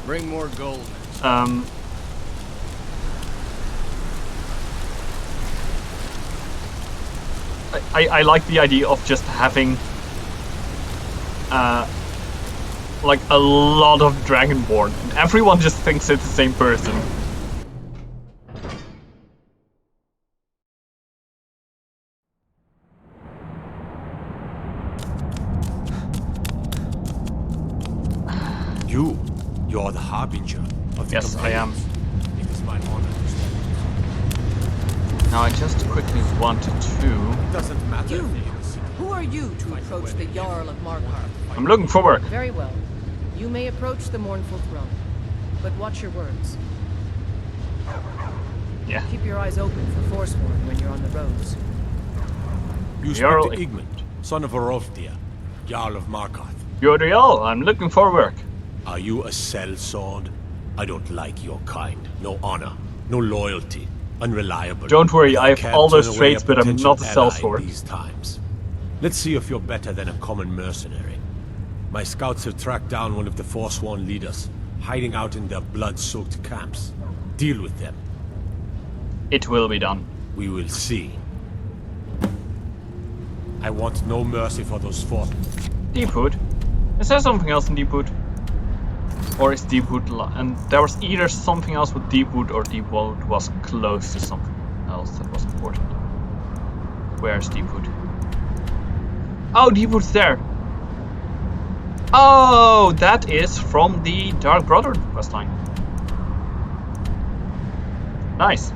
Bring more gold. I like the idea of just having like a lot of Dragonborn, and everyone just thinks it's the same person. You're the harbinger of the Yes, I am. It is my honor to stand. Now I just quickly wanted to. It doesn't matter. Who are you to approach the Jarl of Markarth? I'm looking for work. Very well. You may approach the mournful throne, but watch your words. Yeah. Keep your eyes open for Forsworn when you're on the roads. You speak to Igmund, son of Arovdir, Jarl of Markarth. You're the Jarl. I'm looking for work. Are you a sellsword? I don't like your kind. No honor, no loyalty, unreliable. Don't worry, I have Can't all those turn away traits, but I'm potential not a ally sellsword. These times. Let's see if you're better than a common mercenary. My scouts have tracked down one of the Forsworn leaders, hiding out in their blood-soaked camps. Deal with them. It will be done. We will see. I want no mercy for those Deepwood? Is there something else in Deepwood? Or is Deepwood... And there was either something else with Deepwood or Deepwood was close to something else that was important. Where's Deepwood? Oh, Deepwood's there! Oh, that is from the Dark Brother questline. Nice.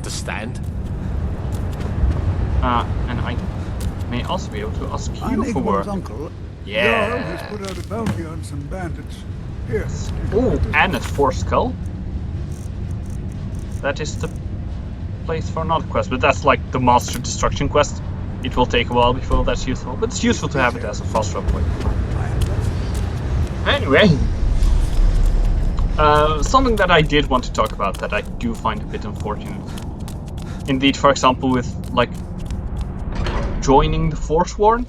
To stand? And I may also be able to ask you for work. Uncle. Yeah. Jarl has put out a bounty on some bandits. Here. Ooh, and a Force Skull. That is the place for another quest, but that's like the Master Destruction quest. It will take a while before that's useful, but it's useful to have it as a fast travel point. Anyway, something that I did want to talk about that I do find a bit unfortunate. Indeed, for example, with like joining the Forsworn,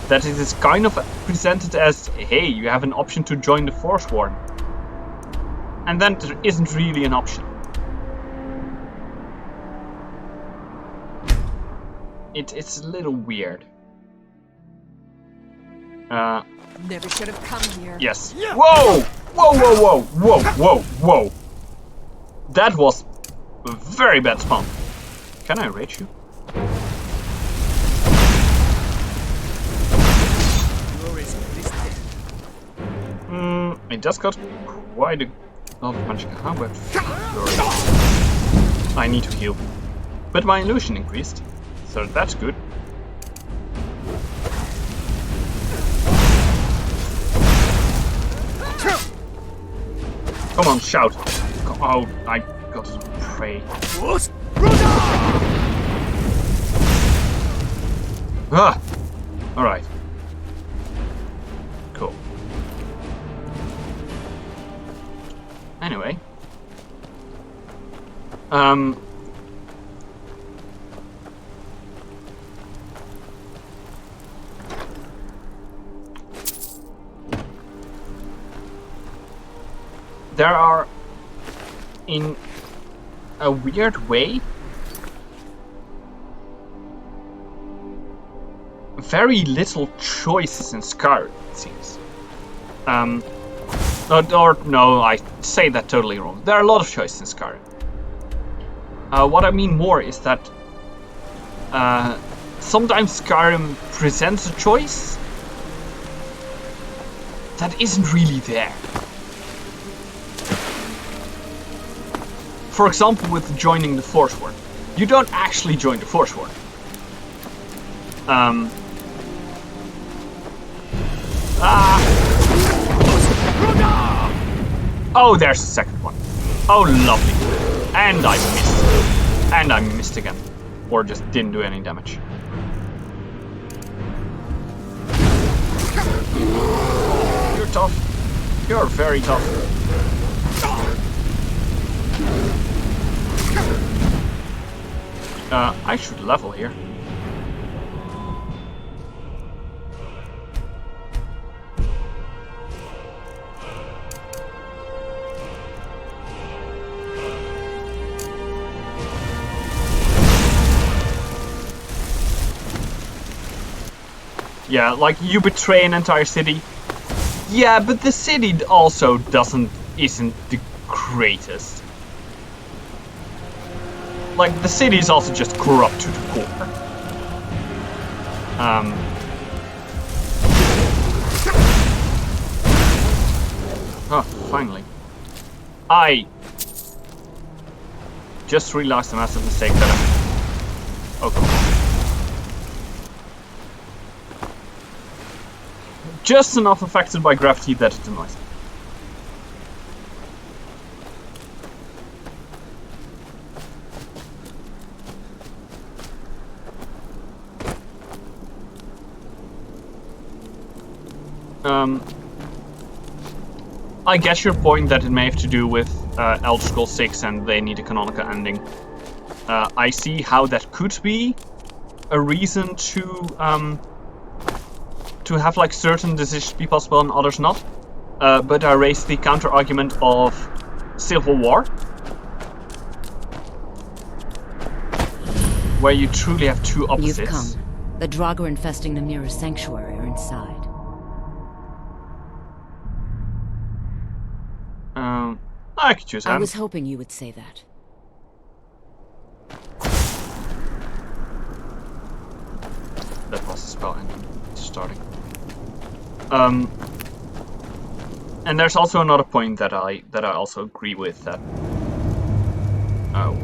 that it is kind of presented as, hey, you have an option to join the Forsworn, and then there isn't really an option. It's a little weird. Never should have come here. Yes. Whoa! Whoa, whoa, whoa, whoa, whoa, whoa. That was a very bad spawn. Can I rage you? It just got quite a lot of magic. How about I need to heal. But my illusion increased, so that's good. Come on, shout. Oh, I got to pray. Ah! Alright. Cool. Anyway. There are, in a weird way, very little choices in Skyrim, it seems. Or no, I say that totally wrong. There are a lot of choices in Skyrim. What I mean more is that sometimes Skyrim presents a choice that isn't really there. For example, with joining the Forsworn. You don't actually join the Forsworn. Oh, there's the second one. Oh, lovely. And I missed. And I missed again. Or just didn't do any damage. You're tough. You're very tough. I should level here. Yeah, like you betray an entire city. Yeah, but the city also isn't the greatest. Like, the city is also just corrupt to the core. Oh, finally. I just realized a massive mistake that I... Okay. Just enough affected by gravity that it annoys me. I get your point that it may have to do with Elder Scrolls 6 and they need a canonical ending. I see how that could be a reason to have like certain decisions be possible and others not. But I raise the counter argument of Civil War, where you truly have two opposites. You've come. The Draugr infesting the nearest sanctuary are inside. I could choose. I was hoping you would say that. That was the spell ending. Starting. And there's also another point that I also agree with, that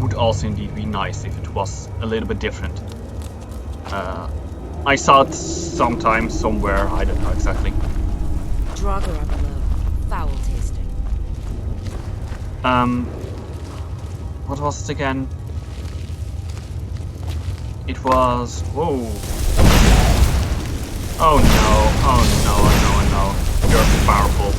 would also indeed be nice if it was a little bit different. I saw it sometime, somewhere, I don't know exactly. Draugr are below. Foul tasting. What was it again? It was... Whoa. Oh no, oh no, oh no, oh no. You're powerful.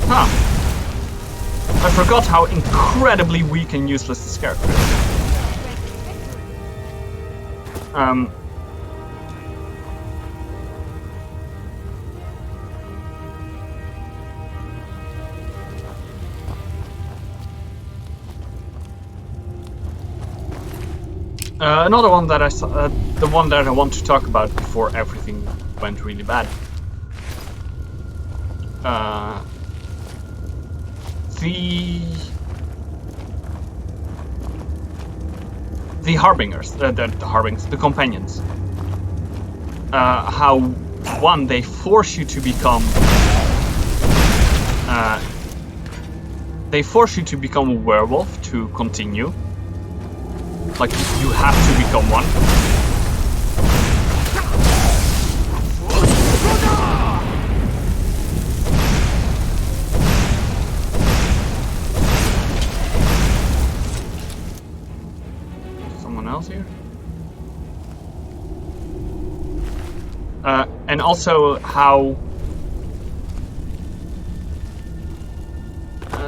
Huh. I forgot how incredibly weak and useless this character is. Another one that I saw, the one that I want to talk about before everything went really bad. The Harbingers, the companions. How one, they force you to become a werewolf to continue. Like, you have to become one. Someone else here? And also how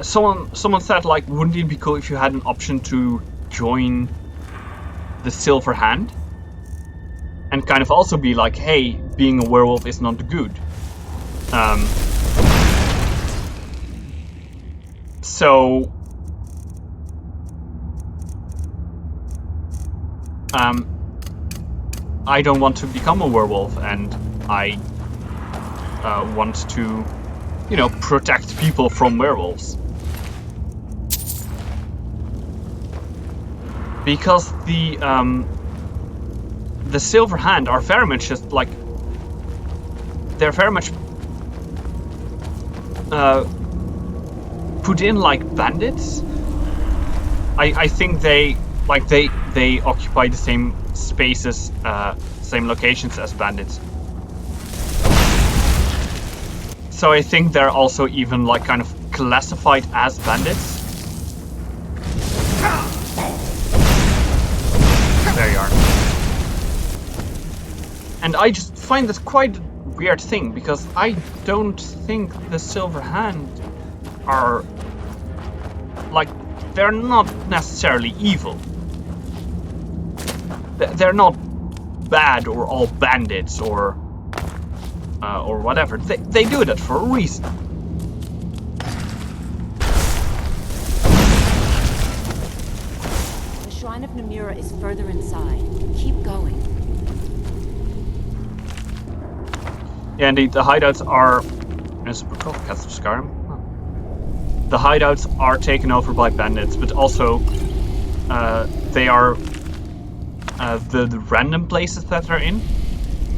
someone said, like, wouldn't it be cool if you had an option to join the Silver Hand and kind of also be like, hey, being a werewolf is not good. So I don't want to become a werewolf, and I want to, you know, protect people from werewolves. Because the Silver Hand are very much just like, they're very much put in like bandits. I think they occupy the same spaces, same locations as bandits. So I think they're also even like kind of classified as bandits. There you are. And I just find this quite a weird thing, because I don't think the Silver Hand are, like, they're not necessarily evil. They're not bad or all bandits or whatever. They do that for a reason. The Shrine of Namura is further inside. Keep going. Yeah, indeed, the hideouts are... Is it called Cats of Skyrim? The hideouts are taken over by bandits, but also they are... the random places that they're in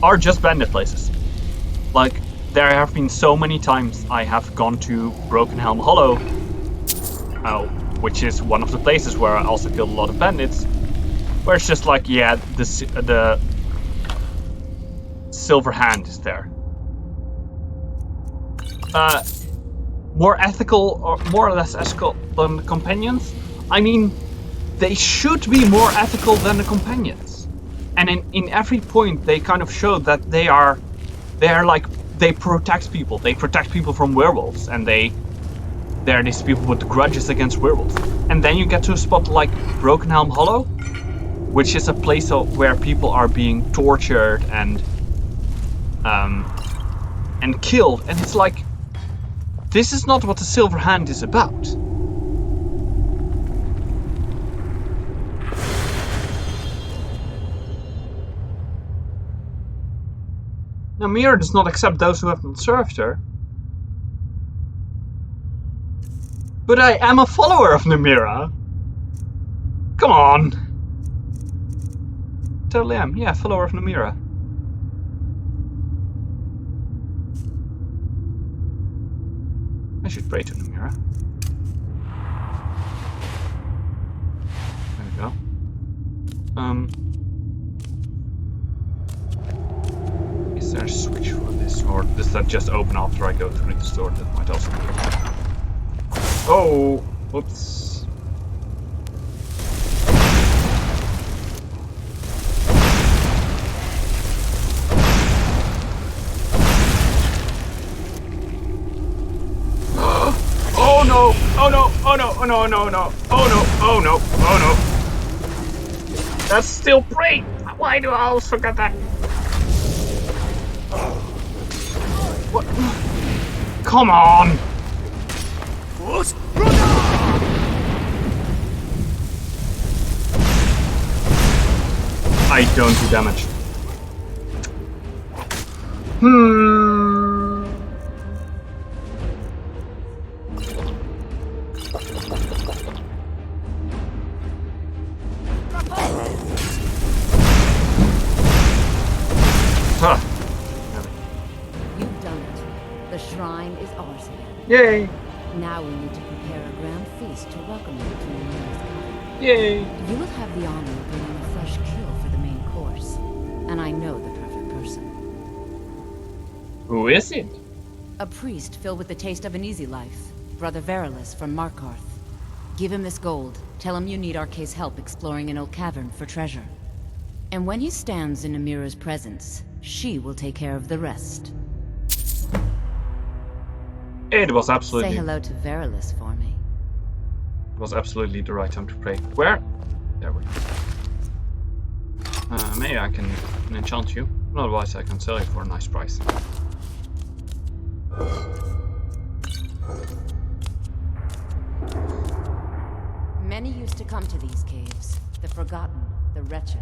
are just bandit places. Like, there have been so many times I have gone to Broken Helm Hollow, which is one of the places where I also killed a lot of bandits, where it's just like, yeah, the Silver Hand is there. More ethical, or more or less ethical than the companions? I mean, they should be more ethical than the companions. And in every point, they kind of show that they are like, they protect people. They protect people from werewolves, and they're these people with grudges against werewolves. And then you get to a spot like Broken Helm Hollow, which is a place where people are being tortured and killed, and it's like, this is not what the Silver Hand is about. Namira does not accept those who have not served her. But I am a follower of Namira. Come on. Totally am. Yeah, follower of Namira. I should pray to Namira. There we go. Is there a switch for this, or does that just open after I go through the store? That might also be. Oh, whoops. Oh no! Oh no! Oh no! Oh no! No! No! Oh no! Oh no! Oh no! That's still prey. Why do I always forget that? What? Come on! I don't do damage. Huh. You've done it. The shrine is ours again. Yay! Now we need to prepare a grand feast to welcome you to your nearest cavern. Yay! You will have the honor of bringing a fresh kill for the main course. And I know the perfect person. Who is it? A priest filled with the taste of an easy life. Brother Verilus from Markarth. Give him this gold. Tell him you need Arcae's help exploring an old cavern for treasure. And when he stands in Amira's presence, she will take care of the rest. It was absolutely... Say hello to Verilus for me. It was absolutely the right time to pray. Where? There we go. Maybe I can enchant you. Otherwise I can sell you for a nice price. Many used to come to these caves. The forgotten, the wretched.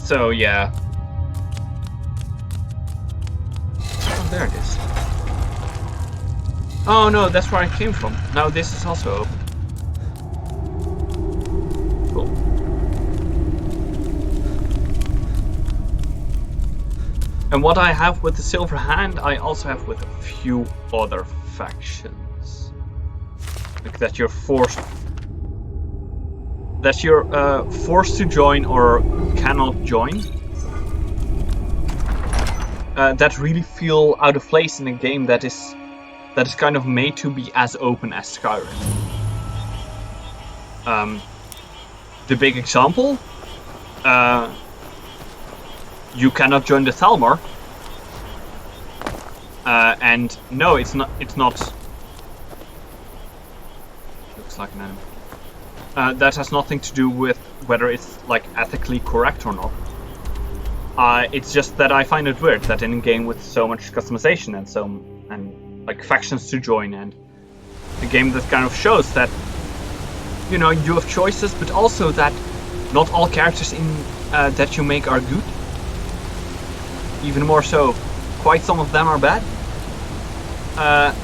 So yeah. Oh, there it is. Oh no, that's where I came from. Now this is also open. Cool. And what I have with the Silver Hand, I also have with a few other factions. Like that you're forced to join or cannot join. That really feel out of place in a game that is kind of made to be as open as Skyrim. The big example, you cannot join the Thalmor, and no, it's not. Looks like an enemy. That has nothing to do with whether it's like ethically correct or not. It's just that I find it weird that in a game with so much customization and like factions to join, and a game that kind of shows that, you know, you have choices, but also that not all characters in that you make are good. Even more so, quite some of them are bad.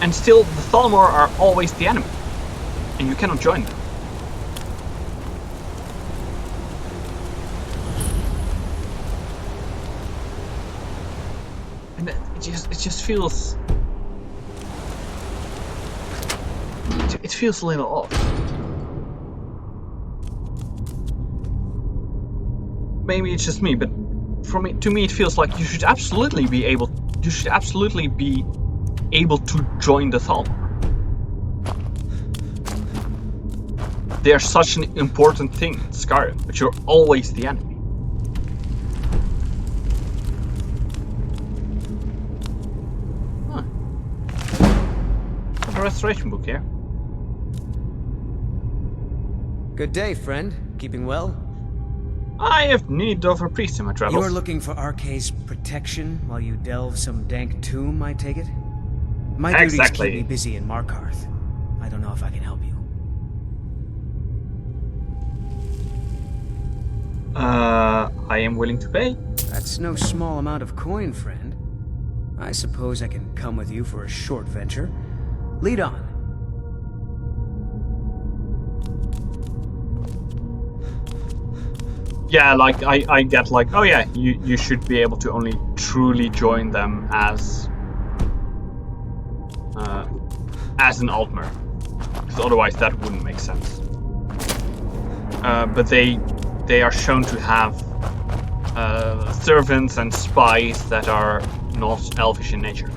And still, the Thalmor are always the enemy, and you cannot join them. And it just feels... It feels a little off. Maybe it's just me, but to me it feels like you should absolutely be able to join the Thalmor. They are such an important thing in Skyrim, but you're always the enemy. Huh. Got a restoration book here. Good day, friend. Keeping well? I have need of a priest in my travels. You are looking for Arcae's protection while you delve some dank tomb, I take it? My duties keep me busy in Markarth. I don't know if I can help you. I am willing to pay. That's no small amount of coin, friend. I suppose I can come with you for a short venture. Lead on. Yeah, like, I get like, oh yeah, you should be able to only truly join them as an Altmer. Because otherwise that wouldn't make sense. But they are shown to have servants and spies that are not elvish in nature.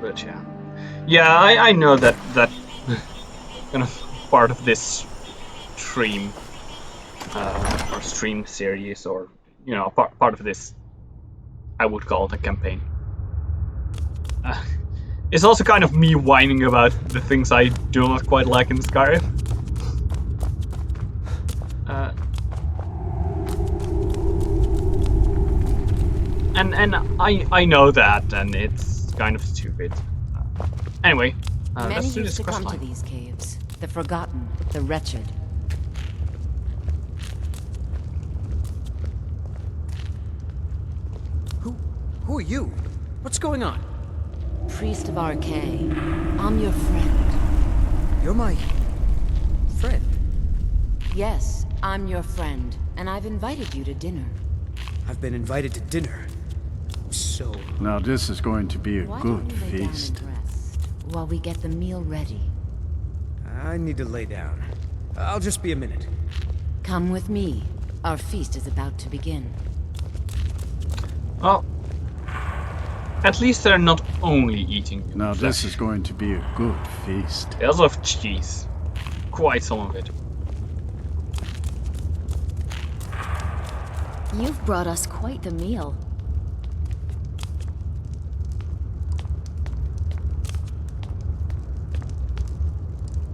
But yeah, I know that kind of part of this stream or stream series, or you know, part of this. I would call it a campaign. It's also kind of me whining about the things I do not quite like in Skyrim. And I know that, and it's kind of stupid. Anyway, Many let's do used this to quest come to line. these caves. The forgotten, the wretched. Who are you? What's going on? Priest of Arcay. I'm your friend. You're my... friend? Yes, I'm your friend, and I've invited you to dinner. I've been invited to dinner. So... Now this is going to be a Why good don't you lay down feast. and rest while we get the meal ready? I need to lay down. I'll just be a minute. Come with me. Our feast is about to begin. Well, at least they're not only eating human Now flesh. this is going to be a good feast. They also have cheese. Quite some of it. You've brought us quite the meal.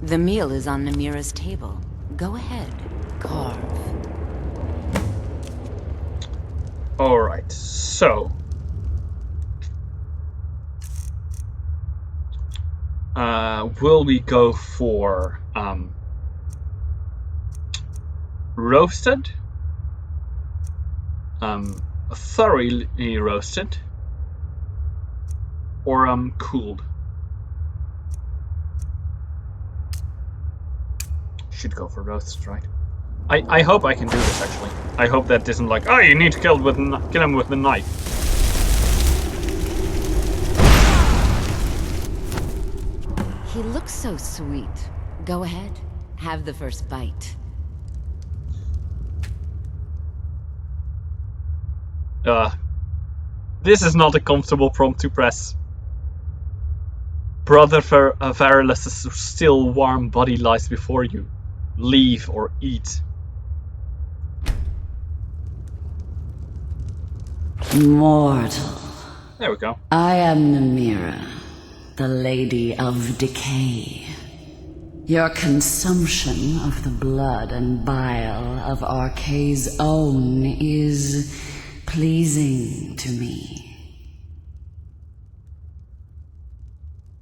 The meal is on Namira's table. Go ahead, carve. Alright, so... will we go for roasted, thoroughly roasted, or cooled? Should go for roasted, right? I hope I can do this actually. I hope that isn't like, oh, you need to kill him with the knife. He looks so sweet. Go ahead, have the first bite. This is not a comfortable prompt to press. Brother Varylus' still warm body lies before you. Leave or eat. Mortal. There we go. I am Namira, the Lady of Decay. Your consumption of the blood and bile of Arcay's own is pleasing to me.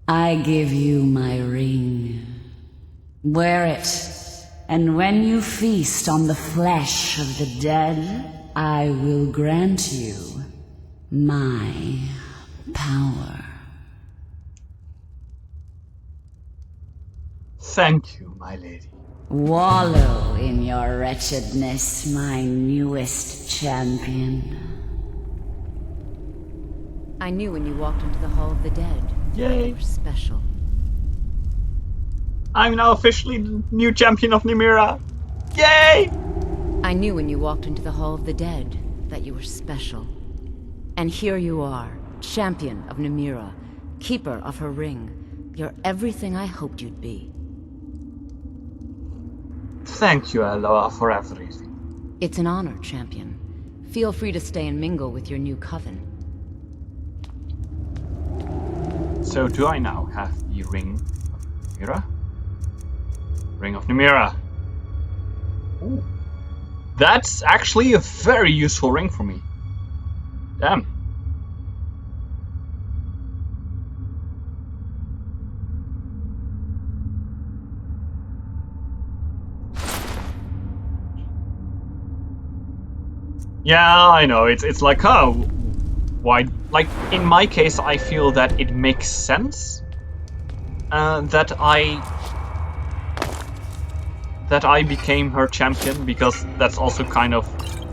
I give you my ring. Wear it, and when you feast on the flesh of the dead, I will grant you my power. Thank you, my lady. Wallow in your wretchedness, my newest champion. I knew when you walked into the Hall of the Dead that you were special. I'm now officially the new champion of Namira. Yay! I knew when you walked into the Hall of the Dead that you were special. And here you are, champion of Namira, keeper of her ring. You're everything I hoped you'd be. Thank you, Aloha, for everything. It's an honor, champion. Feel free to stay and mingle with your new coven. So do I now have the ring of Namira? Ring of Namira. Ooh. That's actually a very useful ring for me. Damn. Yeah, I know. It's like, oh, why? Like in my case, I feel that it makes sense that I became her champion, because that's also kind of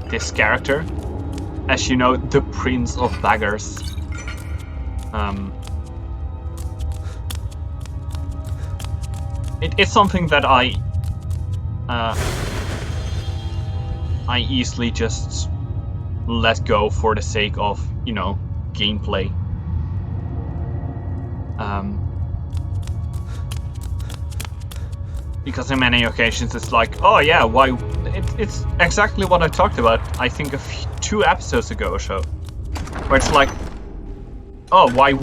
this character, as you know, the Prince of Beggars. It's something that I easily just let go for the sake of, you know, gameplay. Because in many occasions it's like, oh yeah, why? It's exactly what I talked about, I think 2 episodes ago or so. Where it's like, oh, why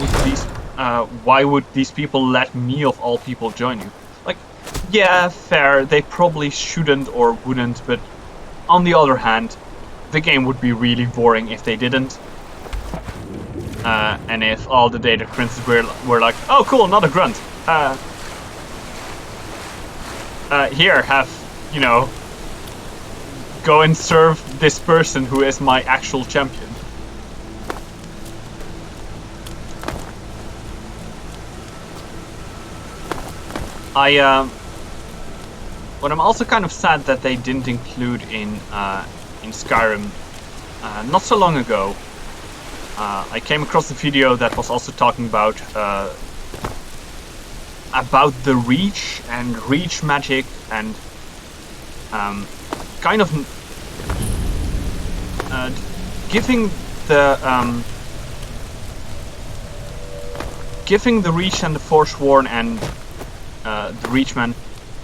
would these people let me of all people join you? Like, yeah, fair, they probably shouldn't or wouldn't, but on the other hand, the game would be really boring if they didn't. And if all the Daedric princes were like, oh cool, not a grunt. Here, have, you know, go and serve this person who is my actual champion. But I'm also kind of sad that they didn't include in Skyrim. Not so long ago, I came across a video that was also talking about the reach and reach magic and kind of giving the reach and the Forsworn and the Reachman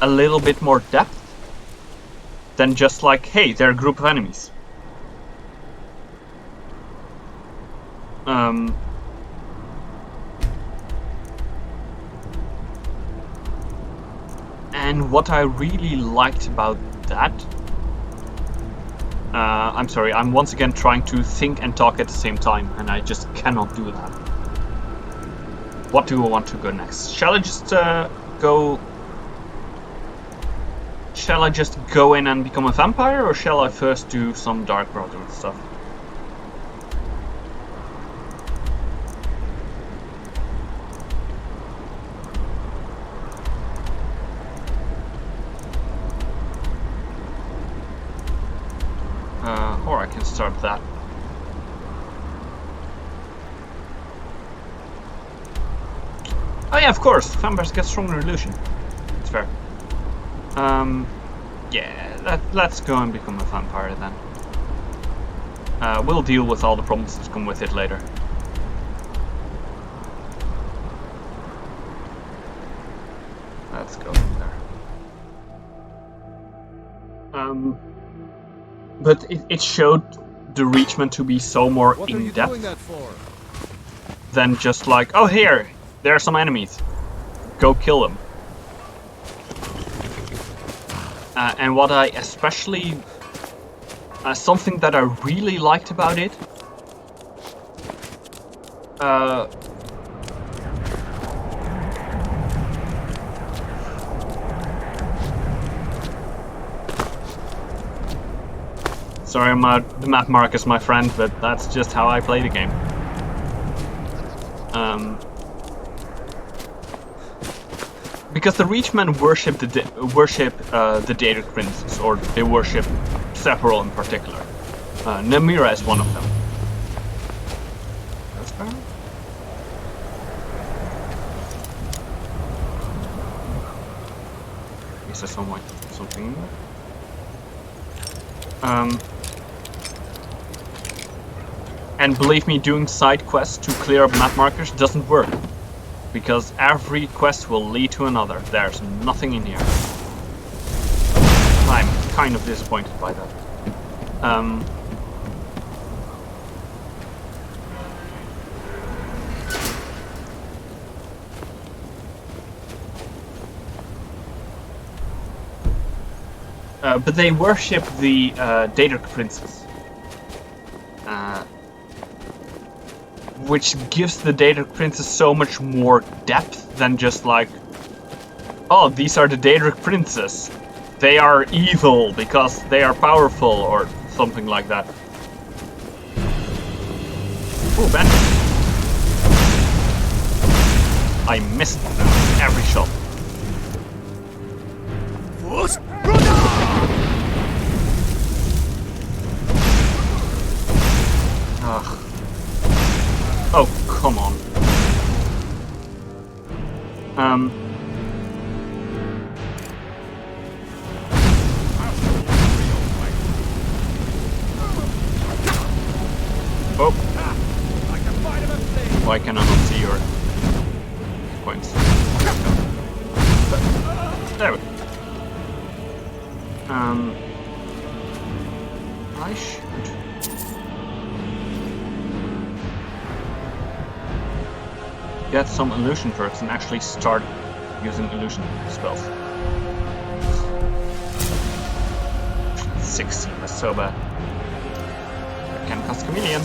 a little bit more depth than just like, hey, they're a group of enemies. And what I really liked about that... I'm sorry, I'm once again trying to think and talk at the same time, and I just cannot do that. What do I want to go next? Shall I just go in and become a vampire, or shall I first do some Dark Brotherhood stuff? Or I can start that. Oh yeah, of course, vampires get stronger illusion. It's fair. Yeah, let's go and become a vampire then. We'll deal with all the problems that come with it later. Let's go there. But it showed the Reachman to be so more in-depth than just like, oh here, there are some enemies, go kill them. And what I especially, something that I really liked about it, sorry, the map mark is my friend, but that's just how I play the game. Because the Reachmen worship the Daedric princes, or they worship several in particular. Namira is one of them. That's fair. Is there something? And believe me, doing side quests to clear up map markers doesn't work. Because every quest will lead to another. There's nothing in here. I'm kind of disappointed by that. But they worship the Daedric princes. Which gives the Daedric princes so much more depth than just like, oh, these are the Daedric princes. They are evil because they are powerful, or something like that. Ooh, Ben. I missed every shot. Ugh. Oh, come on. Oh. Why can I not see your points? There we go. I should get some illusion perks and actually start using illusion spells. 16, that's so bad. I can cast Chameleon.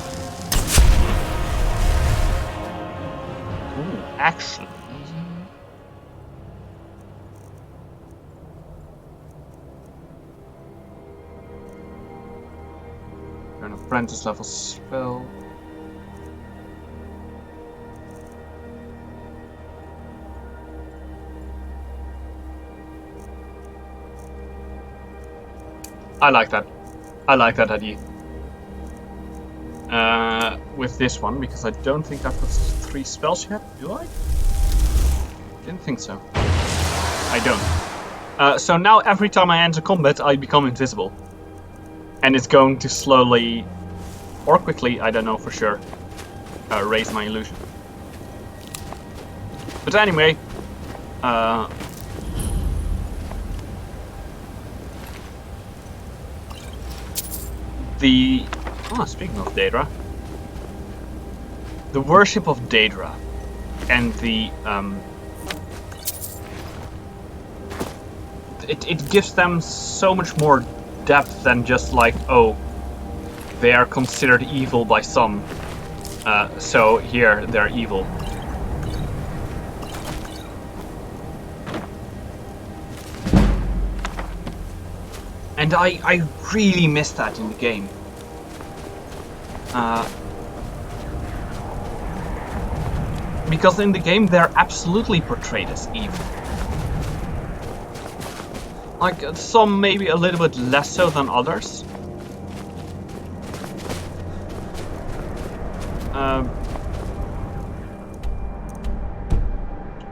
Ooh, action. An apprentice level spell. I like that. I like that idea. With this one, because I don't think I've got 3 spells yet, do I? Didn't think so. I don't. So now every time I enter combat, I become invisible. And it's going to slowly, or quickly, I don't know for sure, raise my illusion. But anyway, speaking of Daedra, the worship of Daedra and the it gives them so much more depth than just like, oh, they are considered evil by some, so here they're evil. And I really miss that in the game. Because in the game they're absolutely portrayed as evil. Like, some maybe a little bit less so than others. I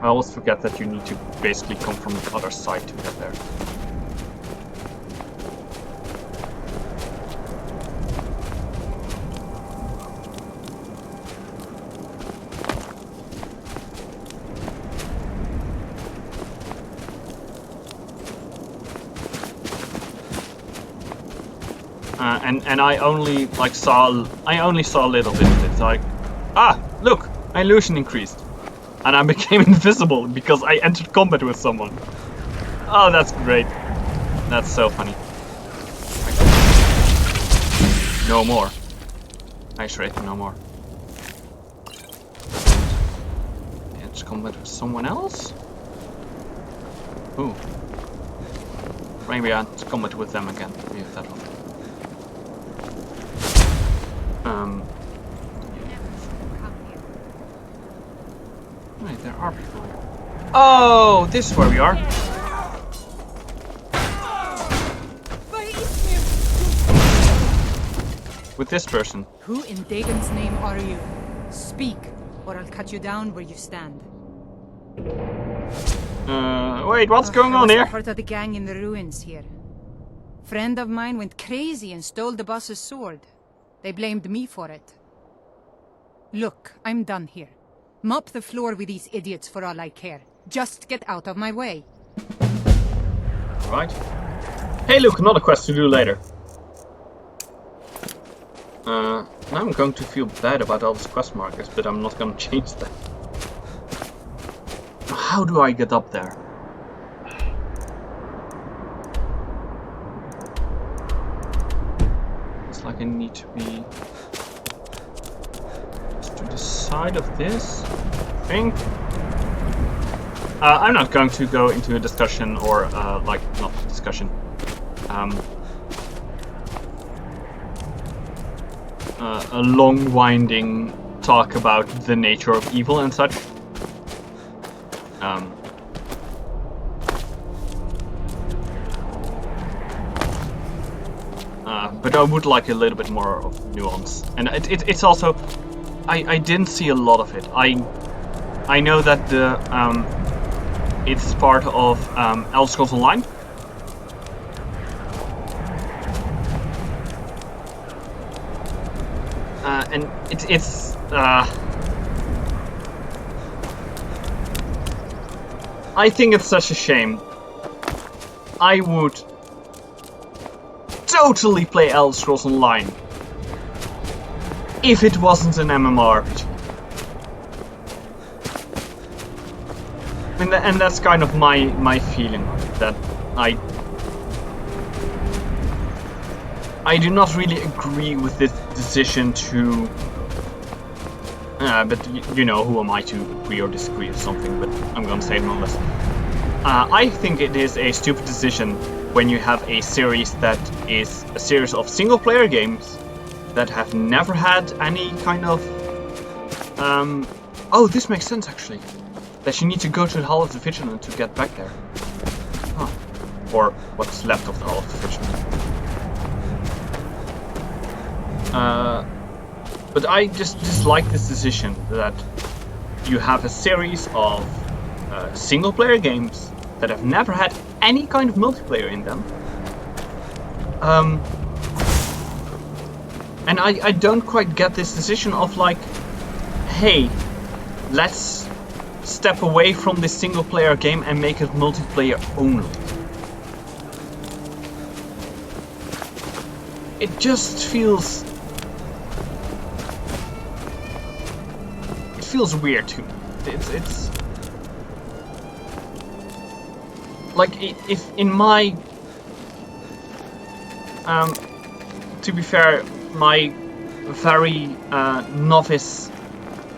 always forget that you need to basically come from the other side to get there. And I only saw a little bit of it. It's like, ah, look, my illusion increased, and I became invisible because I entered combat with someone. Oh, that's great. That's so funny. No more. Ice rate, no more. Enter combat with someone else? Ooh. Maybe I enter combat with them again. Maybe that one. Wait, there are people here. Oh, this is where we are. With this person. Who in Dagon's name are you? Speak, or I'll cut you down where you stand. Wait, what's going on here? Part of the gang in the ruins here. Friend of mine went crazy and stole the boss's sword. They blamed me for it. Look, I'm done here. Mop the floor with these idiots for all I care. Just get out of my way. Right. Hey, look, another quest to do later. Now I'm going to feel bad about all these quest markers, but I'm not going to change that. How do I get up there? It's like I need to be just to the side of this, I think. I'm not going to go into a discussion or not discussion. A long winding talk about the nature of evil and such. But I would like a little bit more of nuance, and it's also I didn't see a lot of it. I know that the it's part of Elder Scrolls Online. And it's I think it's such a shame. I would totally play Elder Scrolls Online if it wasn't an MMORPG. And that's kind of my feeling on it, that I do not really agree with this decision to... but you know, who am I to agree or disagree with something, but I'm gonna say it nonetheless. I think it is a stupid decision when you have a series that is a series of single-player games that have never had any kind of... oh, this makes sense actually. That you need to go to the Hall of the Vigilant to get back there. Huh. Or what's left of the Hall of the Vigilant. But I just dislike this decision that you have a series of single-player games that have never had any kind of multiplayer in them. And I don't quite get this decision of like, hey, let's step away from this single-player game and make it multiplayer only. It just feels... weird to me. It's like, if in my to be fair, my very novice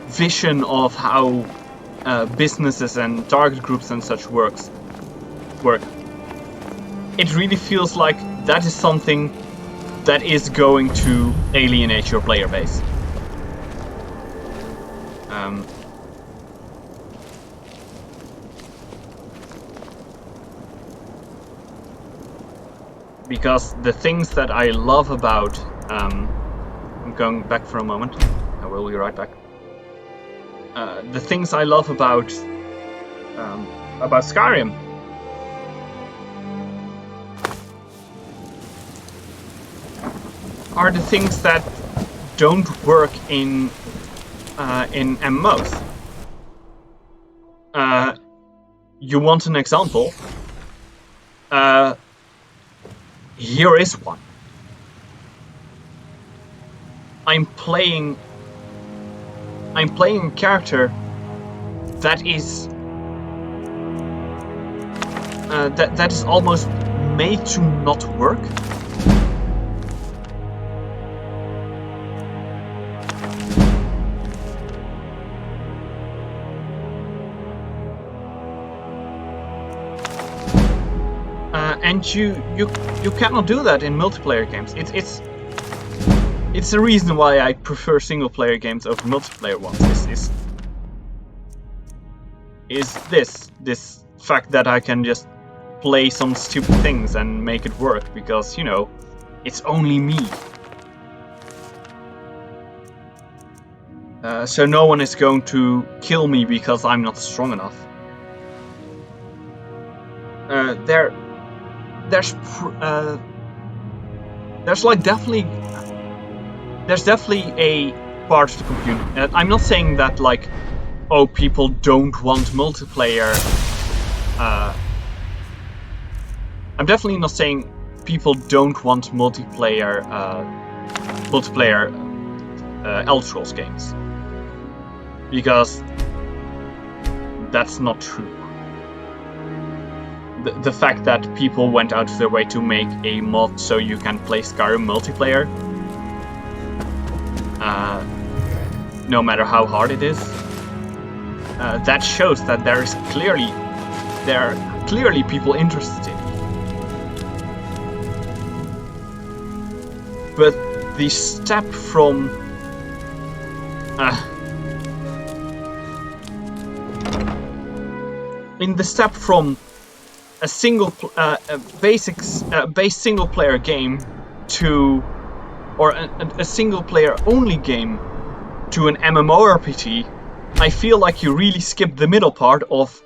vision of how businesses and target groups and such work, it really feels like that is something that is going to alienate your player base. Because the things that I love about... I'm going back for a moment. I will be right back. The things I love about Skyrim are the things that don't work in MMOs. You want an example? Here is one. I'm playing a character that is that is almost made to not work. And you cannot do that in multiplayer games. It's the reason why I prefer single player games over multiplayer ones. Is this fact that I can just play some stupid things and make it work because, you know, it's only me. So no one is going to kill me because I'm not strong enough. There's definitely a part of the community. I'm not saying that like, oh, people don't want multiplayer. I'm definitely not saying people don't want multiplayer Elder Scrolls games, because that's not true. The fact that people went out of their way to make a mod so you can play Skyrim multiplayer, no matter how hard it is, that shows that there are clearly people interested in it. But the step from a single base single player game to, or a single player only game to an MMORPG, I feel like you really skipped the middle part of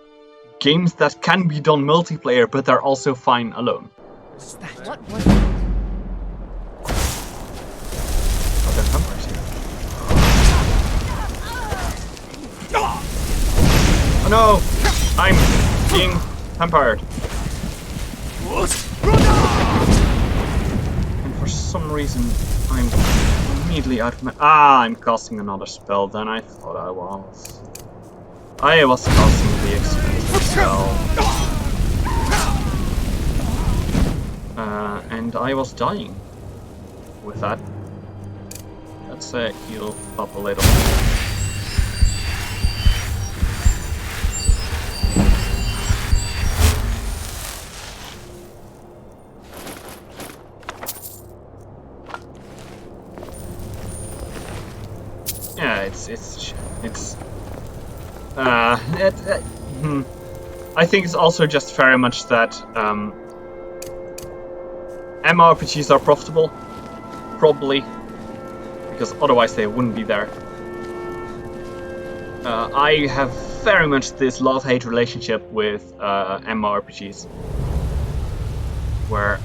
games that can be done multiplayer but are also fine alone. What's that? What was it? Oh, there's vampires here. Oh no! I'm being vampired. some reason I'm immediately out of my... I'm casting another spell than I thought I was. I was casting the expensive spell. And I was dying with that. Let's heal up a little. Yeah, I think it's also just very much that MMORPGs are profitable, probably, because otherwise they wouldn't be there. I have very much this love-hate relationship with MMORPGs, where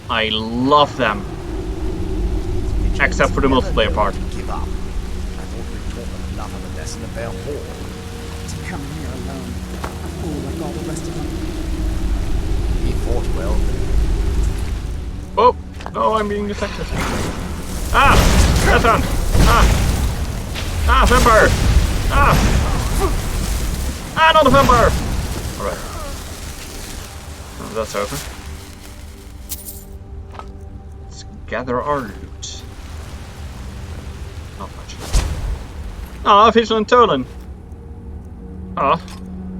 I love them, except for the multiplayer part. Give up. I thought we'd taught them enough of a lesson about war. To come here alone, a fool like all the rest of them. He fought well. Oh! No, I'm being detected. Ah! Death! Vampire! Not a vampire! Alright. Oh, that's over. Let's gather our loot. Not much. Vigilant Tolan!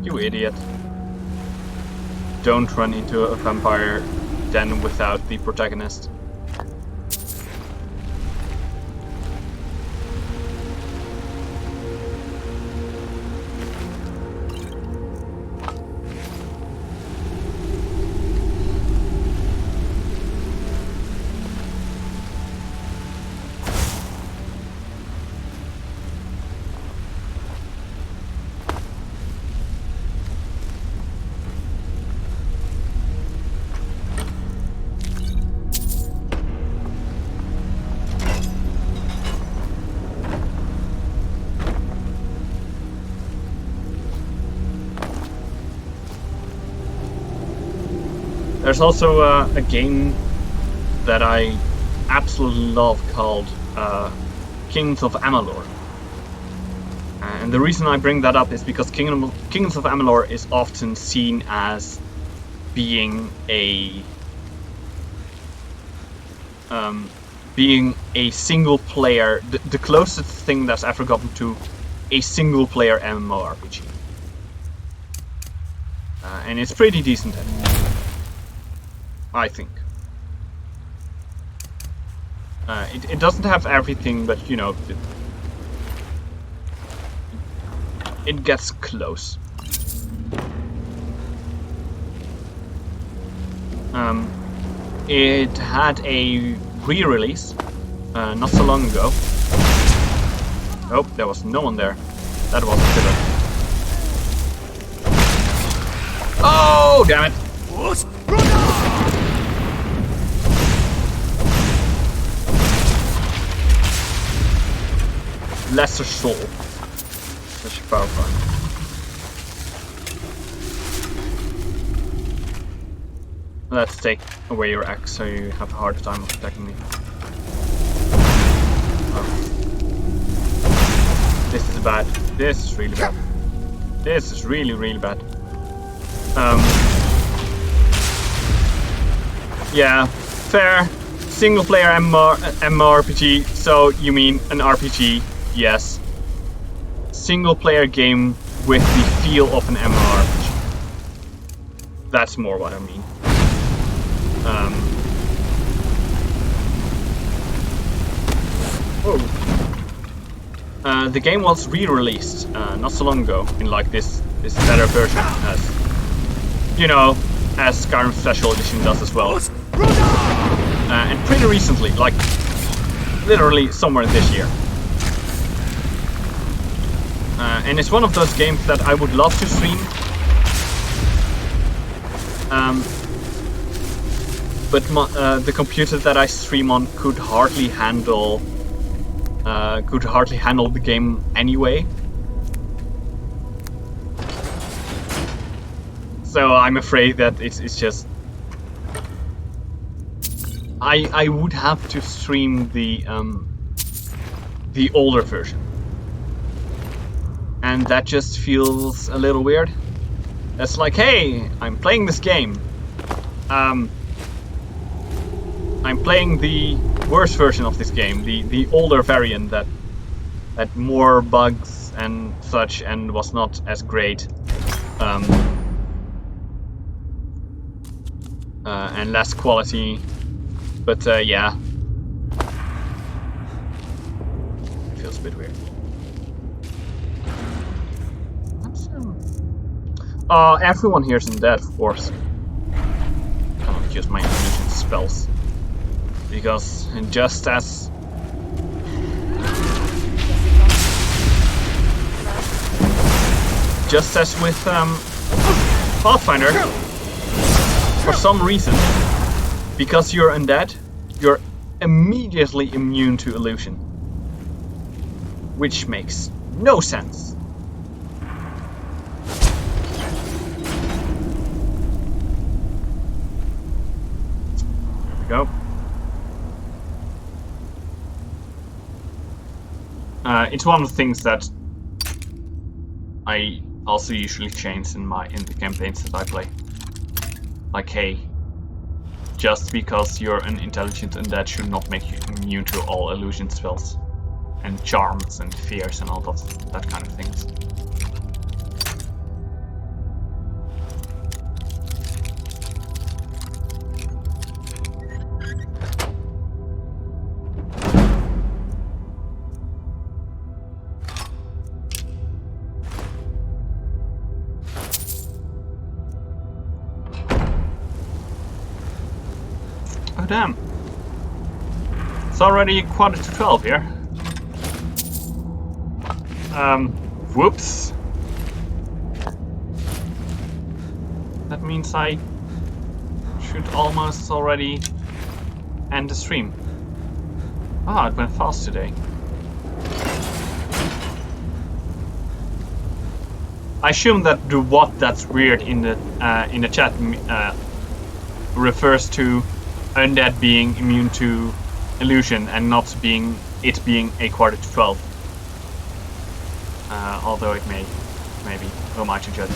You idiot. Don't run into a vampire den without the protagonist. There's also a game that I absolutely love called Kings of Amalur. And the reason I bring that up is because Kings of Amalur is often seen as being a single player, the closest thing that's ever gotten to a single player MMORPG. And it's pretty decent at it, I think. It doesn't have everything, but you know, it gets close. It had a re-release not so long ago. Oh, there was no one there. That was a killer. Oh, damn it! Lesser Soul. Such a powerful one. Let's take away your axe so you have a harder time of attacking me. Oh. This is bad. This is really bad. This is really, really bad. Yeah, fair. Single player MMORPG, so you mean an RPG, yes. Single player game with the feel of an MMORPG. That's more what I mean. The game was re-released not so long ago in like this better version, as you know, as Skyrim Special Edition does as well. And pretty recently, like literally somewhere this year. And it's one of those games that I would love to stream. But the computer that I stream on could hardly handle the game anyway. So I'm afraid that it's just I would have to stream the older version, and that just feels a little weird. It's like, hey, I'm playing this game. I'm playing the worst version of this game, the older variant that had more bugs and such, and was not as great, and less quality. But yeah, it feels a bit weird. Everyone here's undead, of course. I cannot use my illusion spells because just as with Pathfinder, for some reason, because you're undead, you're immediately immune to illusion, which makes no sense. There we go. It's one of the things that I also usually change in the campaigns that I play. Like, hey, just because you're an intelligent undead should not make you immune to all illusion spells and charms and fears and all that kind of things. Oh damn. It's already 11:45 here. Whoops. That means I should almost already end the stream. Ah, it went fast today. I assume that the what that's weird in the chat refers to undead being immune to illusion and not being a 11:45. Although it may be. Who am I to judge?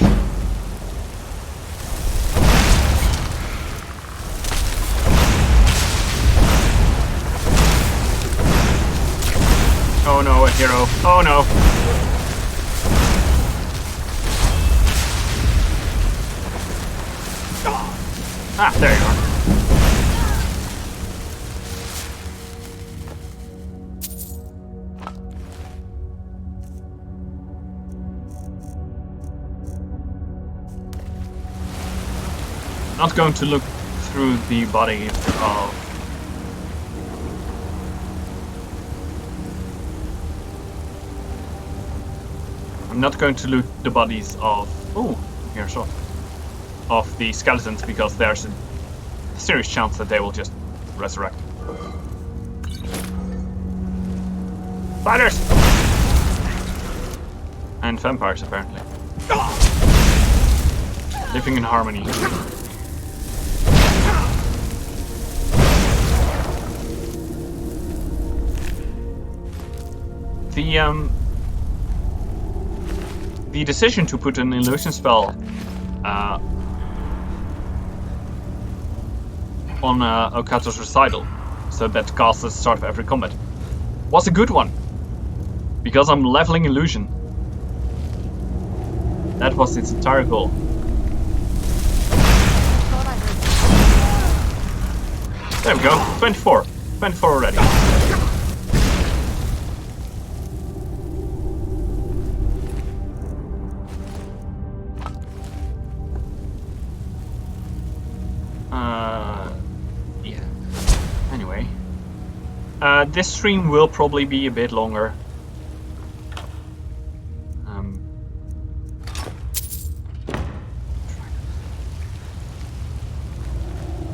Oh no, a hero. Oh no. Ah, there you are. Not going to look through the body of... I'm not going to loot the bodies of... Oh, here, so. Of the skeletons, because there's a serious chance that they will just resurrect. Spiders! And vampires, apparently. Living in harmony. The decision to put an illusion spell on Okato's recital, so that casts at the start of every combat, was a good one, because I'm leveling illusion. That was its entire goal. There we go, 24 already. Yeah. Anyway. This stream will probably be a bit longer.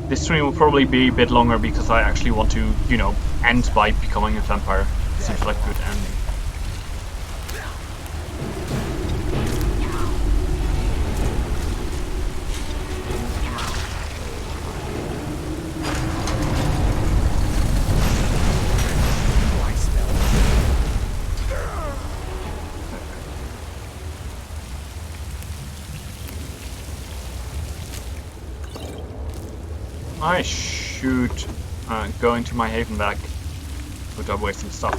This stream will probably be a bit longer because I actually want to, you know, end by becoming a vampire. It seems like a good ending. I should go into my haven bag without wasting stuff.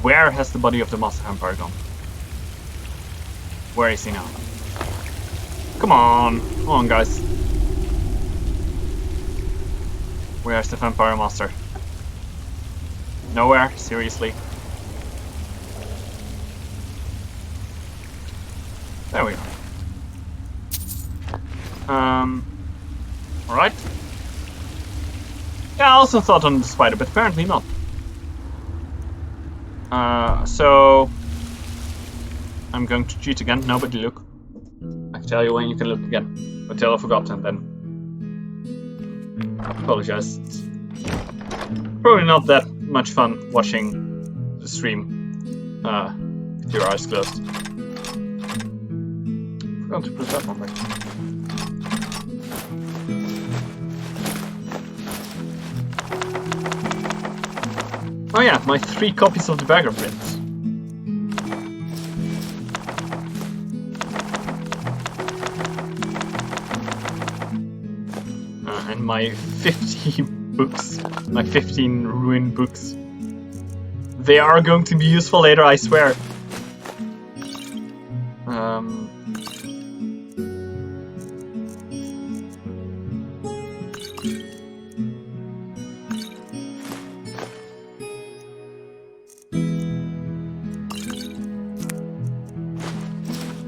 Where has the body of the master vampire gone? Where is he now? Come on guys. Where's the vampire master? Nowhere? Seriously? There we are. Alright. Yeah, I also thought on the spider, but apparently not. So I'm going to cheat again. Nobody look. I can tell you when you can look again. Until I forgot, and then I apologize. It's probably not that much fun watching the stream with your eyes closed. I forgot to put that one back. Oh yeah, my 3 copies of the Beggar Prince. And my 50 books, my 15 ruined books. They are going to be useful later, I swear.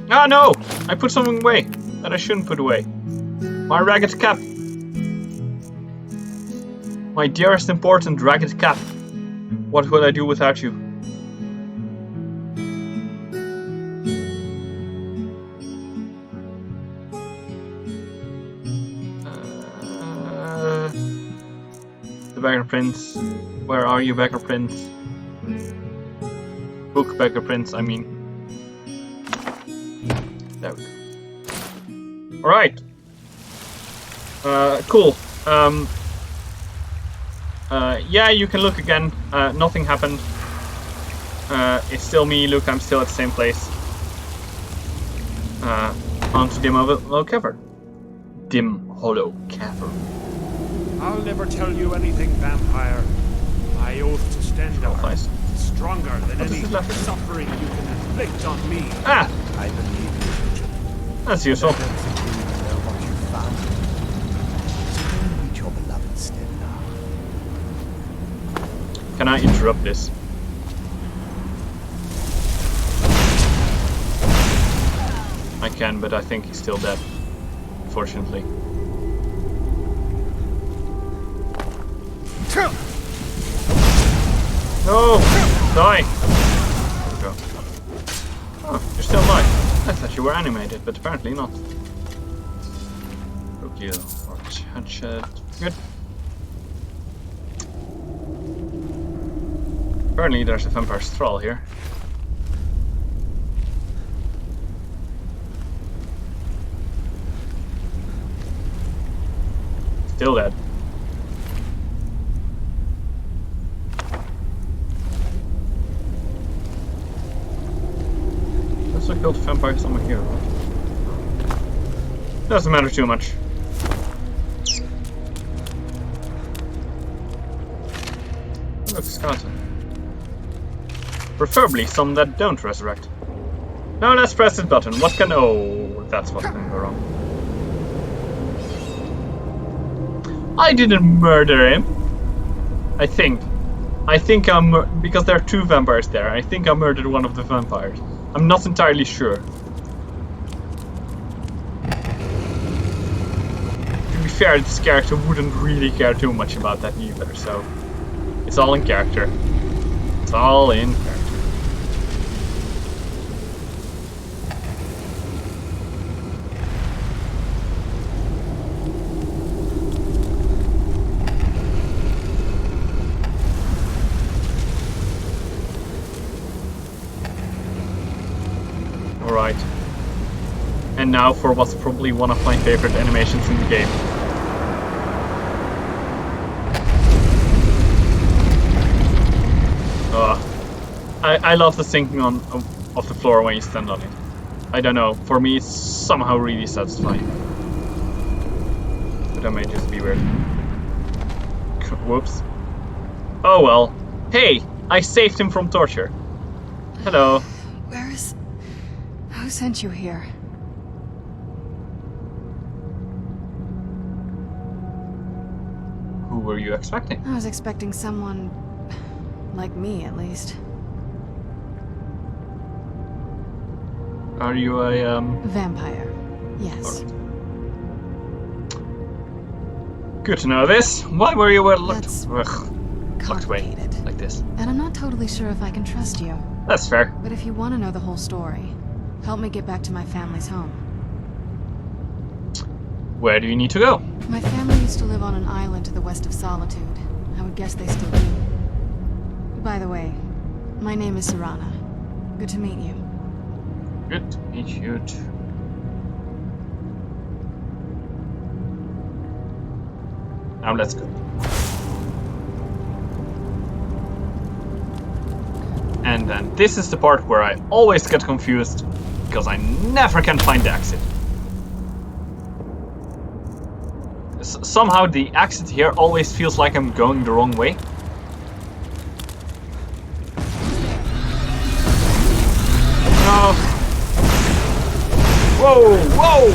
Ah no! I put something away that I shouldn't put away. My ragged cap. My dearest important ragged cap. What will I do without you? The Beggar Prince. Where are you, Beggar Prince? Book Beggar Prince, I mean. There we go. Alright. Cool. Yeah, you can look again. Nothing happened. It's still me, look, I'm still at the same place. On to Dim Hollow Cavern. Dim Hollow Cavern. I'll never tell you anything, vampire. I oath to stand up. Nice. Stronger than any suffering you can inflict on me. Ah! I believe you. That's useful. Can I interrupt this? I can, but I think he's still dead. Unfortunately. No! Die! There we go. Oh, you're still alive. I thought you were animated, but apparently not. Broke you. Or headshot. Good. Apparently there's a vampire thrall here. Still dead. Let's look at the vampire somewhere here, right? Doesn't matter too much. Look, skeleton. Preferably some that don't resurrect. Now let's press this button. What can... Oh, that's what can go wrong. I didn't murder him. I think I'm... Because there are 2 vampires there. I think I murdered one of the vampires. I'm not entirely sure. To be fair, this character wouldn't really care too much about that either, so... It's all in character. It's all in character. Alright. And now for what's probably one of my favorite animations in the game. I love the sinking of the floor when you stand on it. I don't know, for me it's somehow really satisfying. But that may just be weird. Whoops. Oh well. Hey, I saved him from torture. Hello. Where is... Who sent you here? Who were you expecting? I was expecting someone... like me, at least. Are you a, Vampire. Yes. Right. Good to know this. Why were you locked away like this? And I'm not totally sure if I can trust you. That's fair. But if you want to know the whole story, help me get back to my family's home. Where do you need to go? My family used to live on an island to the west of Solitude. I would guess they still do. By the way, my name is Serana. Good to meet you. Good to meet you too. Now let's go. And then this is the part where I always get confused, because I never can find the exit. Somehow the exit here always feels like I'm going the wrong way. No. Whoa, whoa!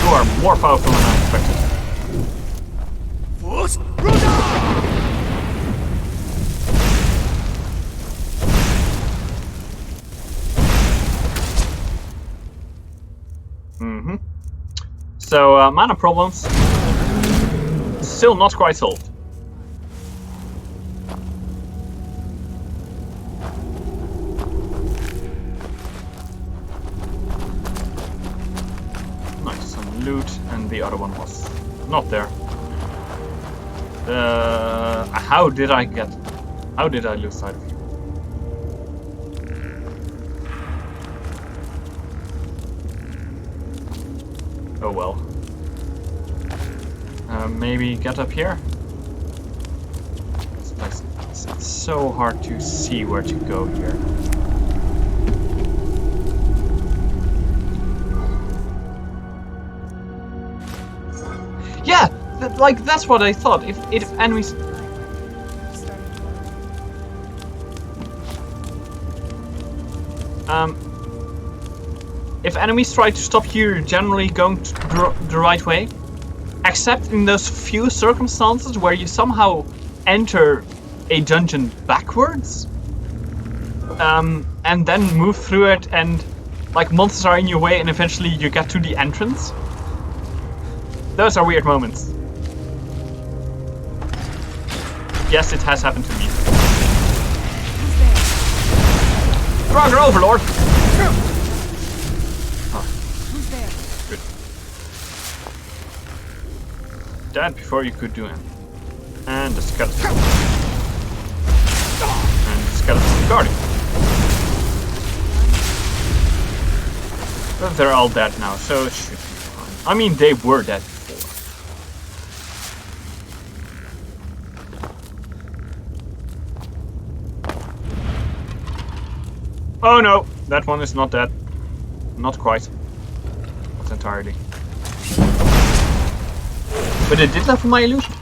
You are more powerful than I expected. So, mana problems. Still not quite solved. Nice, some loot, and the other one was not there. How did I lose sight of you? Oh well. Maybe get up here? It's so hard to see where to go here. Yeah! That's what I thought. If enemies... If enemies try to stop you, you're generally going the right way. Except in those few circumstances where you somehow enter a dungeon backwards. And then move through it and like monsters are in your way and eventually you get to the entrance. Those are weird moments. Yes, it has happened to me. Draugr Overlord! Who's there? Good. That before you could do it. And the skeleton. And the skeleton guarding. But they're all dead now, so it should be fine. I mean, they were dead before. Oh no, that one is not dead. Not quite. Not entirely. But it did level my illusion.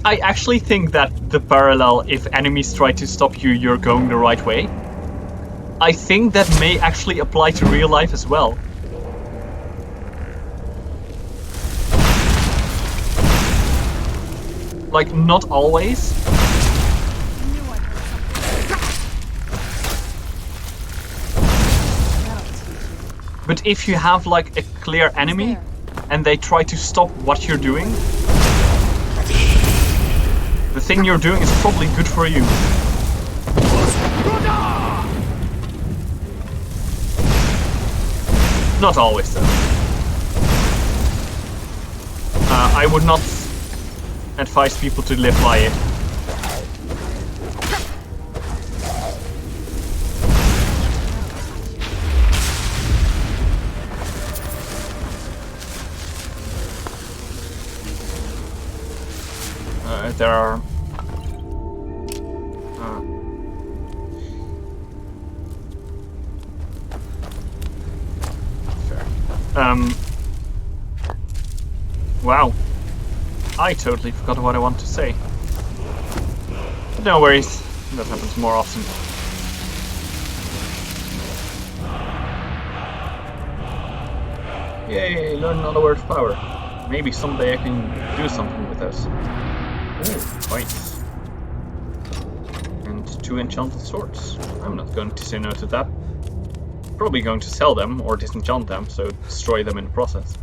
I actually think that the parallel, if enemies try to stop you, you're going the right way. I think that may actually apply to real life as well. Like, not always. But if you have like a clear enemy and they try to stop what you're doing, the thing you're doing is probably good for you. Not always though. I would not advise people to live by it. There are Wow. I totally forgot what I want to say. But no worries. That happens more often. Yay, learn another word of power. Maybe someday I can do something with those. Oh, twice. And 2 enchanted swords. I'm not going to say no to that. Probably going to sell them or disenchant them, so destroy them in the process.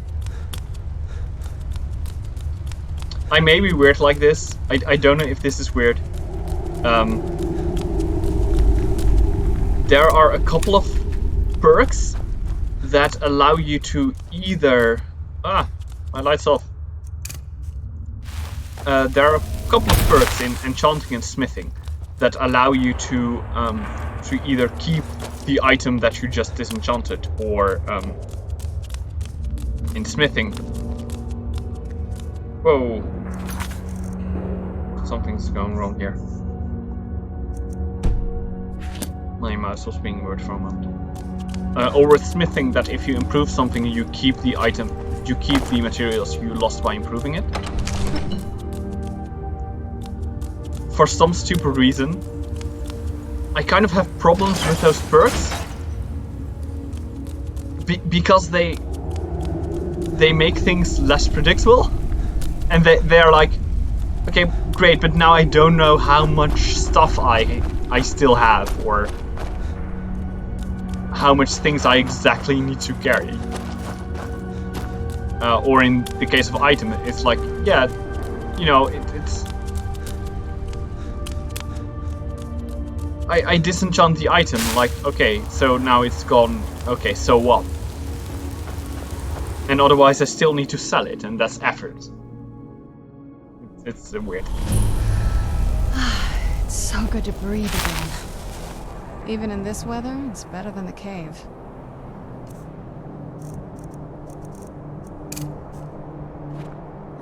I may be weird like this. I don't know if this is weird. There are a couple of perks that allow you to either... Ah, my light's off. There are a couple of perks in enchanting and smithing that allow you to either keep the item that you just disenchanted, or in smithing. Whoa. Something's going wrong here. My mouse was being weird for a moment. Or with smithing, that if you improve something, you keep the item, you keep the materials you lost by improving it. For some stupid reason, I kind of have problems with those perks. Because they make things less predictable. And they're like, okay, great, but now I don't know how much stuff I still have, or how much things I exactly need to carry. Or in the case of item, it's like, yeah, you know, it's... I disenchant the item, like, okay, so now it's gone, okay, so what? And otherwise I still need to sell it, and that's effort. It's weird. It's so good to breathe again. Even in this weather, it's better than the cave.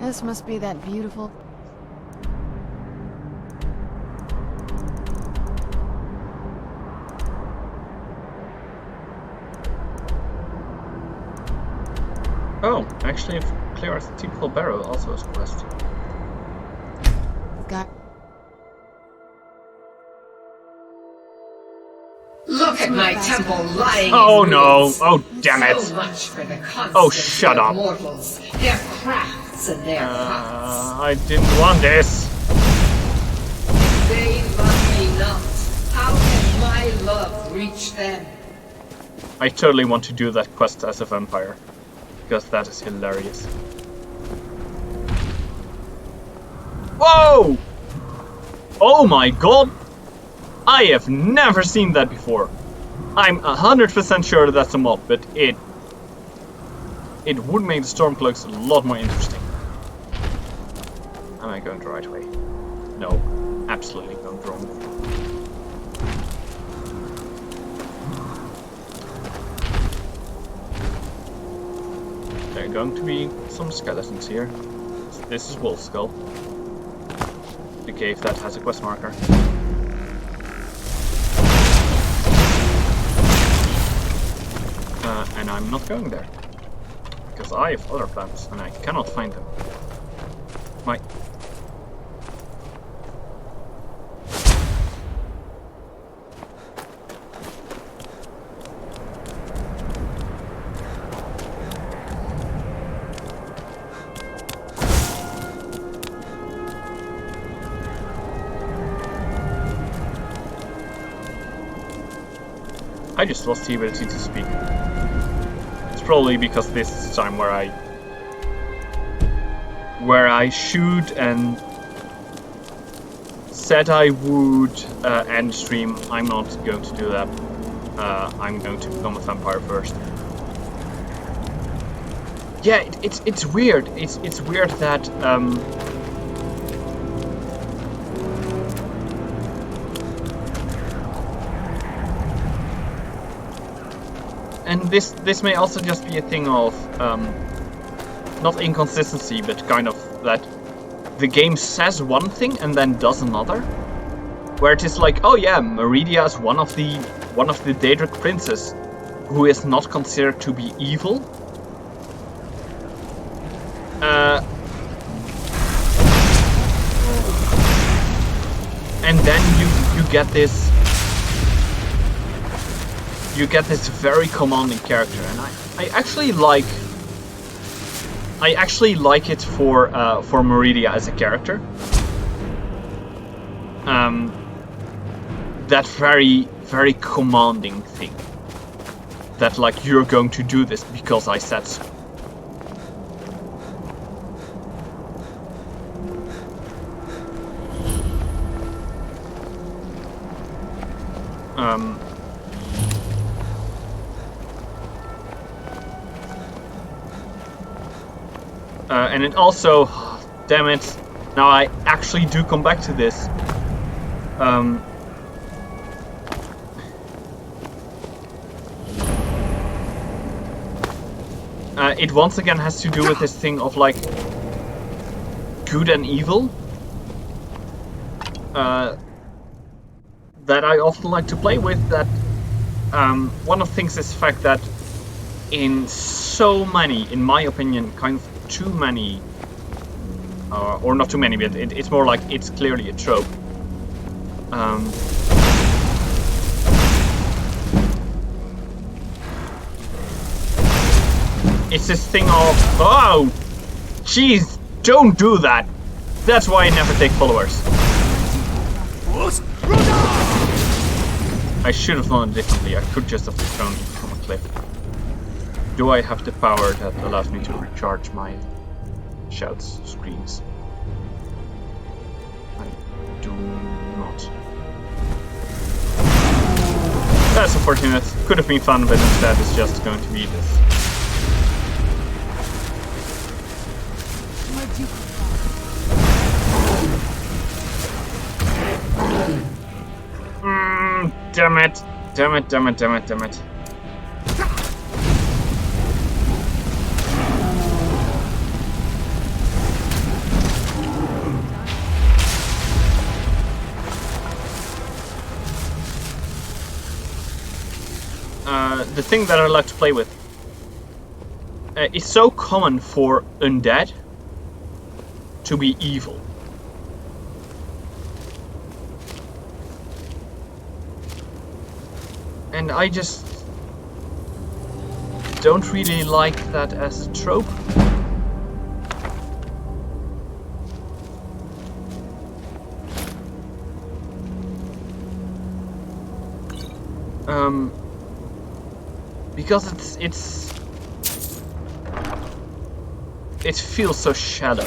This must be that beautiful... Oh, actually, clear a typical barrow also is a quest. Look at my temple lying. Oh no! Oh damn it! So much for the Oh shut up! mortals, their crafts and their thoughts. I didn't want this. They love me not. How can my love reach them? I totally want to do that quest as a vampire, because that is hilarious. Whoa! Oh my god! I have never seen that before. I'm 100% sure that's a mod, but it would make the Stormcloaks a lot more interesting. Am I going the right way? No, absolutely going wrong. There are going to be some skeletons here. This is Wolf Skull, the cave that has a quest marker. And I'm not going there, because I have other plans and I cannot find them. My... I just lost the ability to speak. Probably because this is the time where I shoot and said I would end stream. I'm not going to do that. I'm going to become a vampire first. Yeah, it's weird. It's weird that and this may also just be a thing of not inconsistency, but kind of that the game says one thing and then does another. Where it is like, oh yeah, Meridia is one of the Daedric princes who is not considered to be evil, And then you get this. You get this very commanding character, and I actually like. I actually like it for Meridia as a character. That very commanding thing. That like, you're going to do this because I said so. And it also, damn it, now I actually do come back to this. It once again has to do with this thing of like good and evil that I often like to play with. That one of the things is the fact that in so many, in my opinion, kind of too many, or not too many, but it's more like it's clearly a trope. It's this thing of, oh, jeez, don't do that. That's why I never take followers. I should have done it differently. I could just have thrown it from a cliff. Do I have the power that allows me to recharge my shouts screens? I do not. That's unfortunate. Could have been fun, but instead it's just going to be this. Damn it. Damn it, damn it, damn it, damn it. The thing that I like to play with is so common for undead to be evil. And I just don't really like that as a trope. Because it feels so shallow.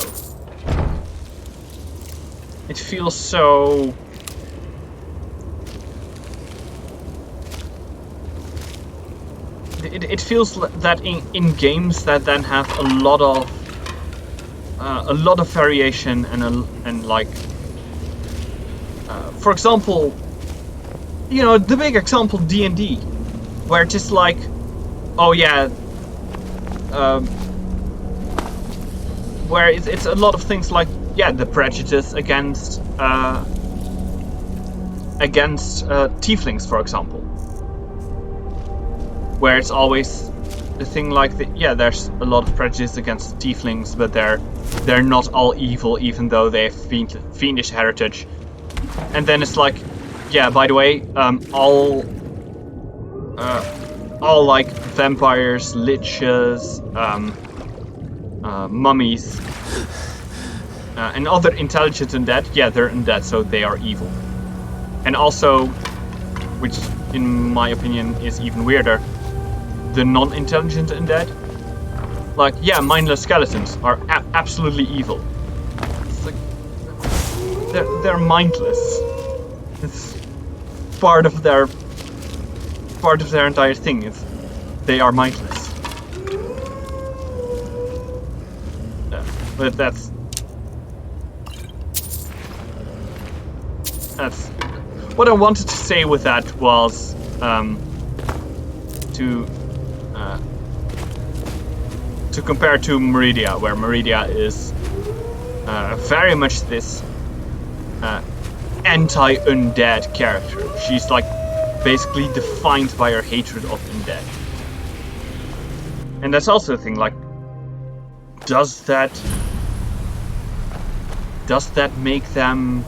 It feels so. It feels that in games that then have a lot of variation and like, for example, you know, the big example D&D, where it's just like, oh yeah, where it's a lot of things like, yeah, the prejudice against tieflings, for example. Where it's always the thing like, yeah, there's a lot of prejudice against tieflings, but they're not all evil, even though they have fiendish heritage. And then it's like, yeah, by the way, all like vampires, liches, mummies, and other intelligent undead, yeah, they're undead, so they are evil. And also, which in my opinion is even weirder, the non-intelligent undead, like, yeah, mindless skeletons are absolutely evil. It's like, they're mindless. It's part of their entire thing. Is they are mindless. But that's what I wanted to say with that was to compare to Meridia, where Meridia is very much this anti-undead character. She's like basically defined by her hatred of undead. And that's also the thing, like, does that make them?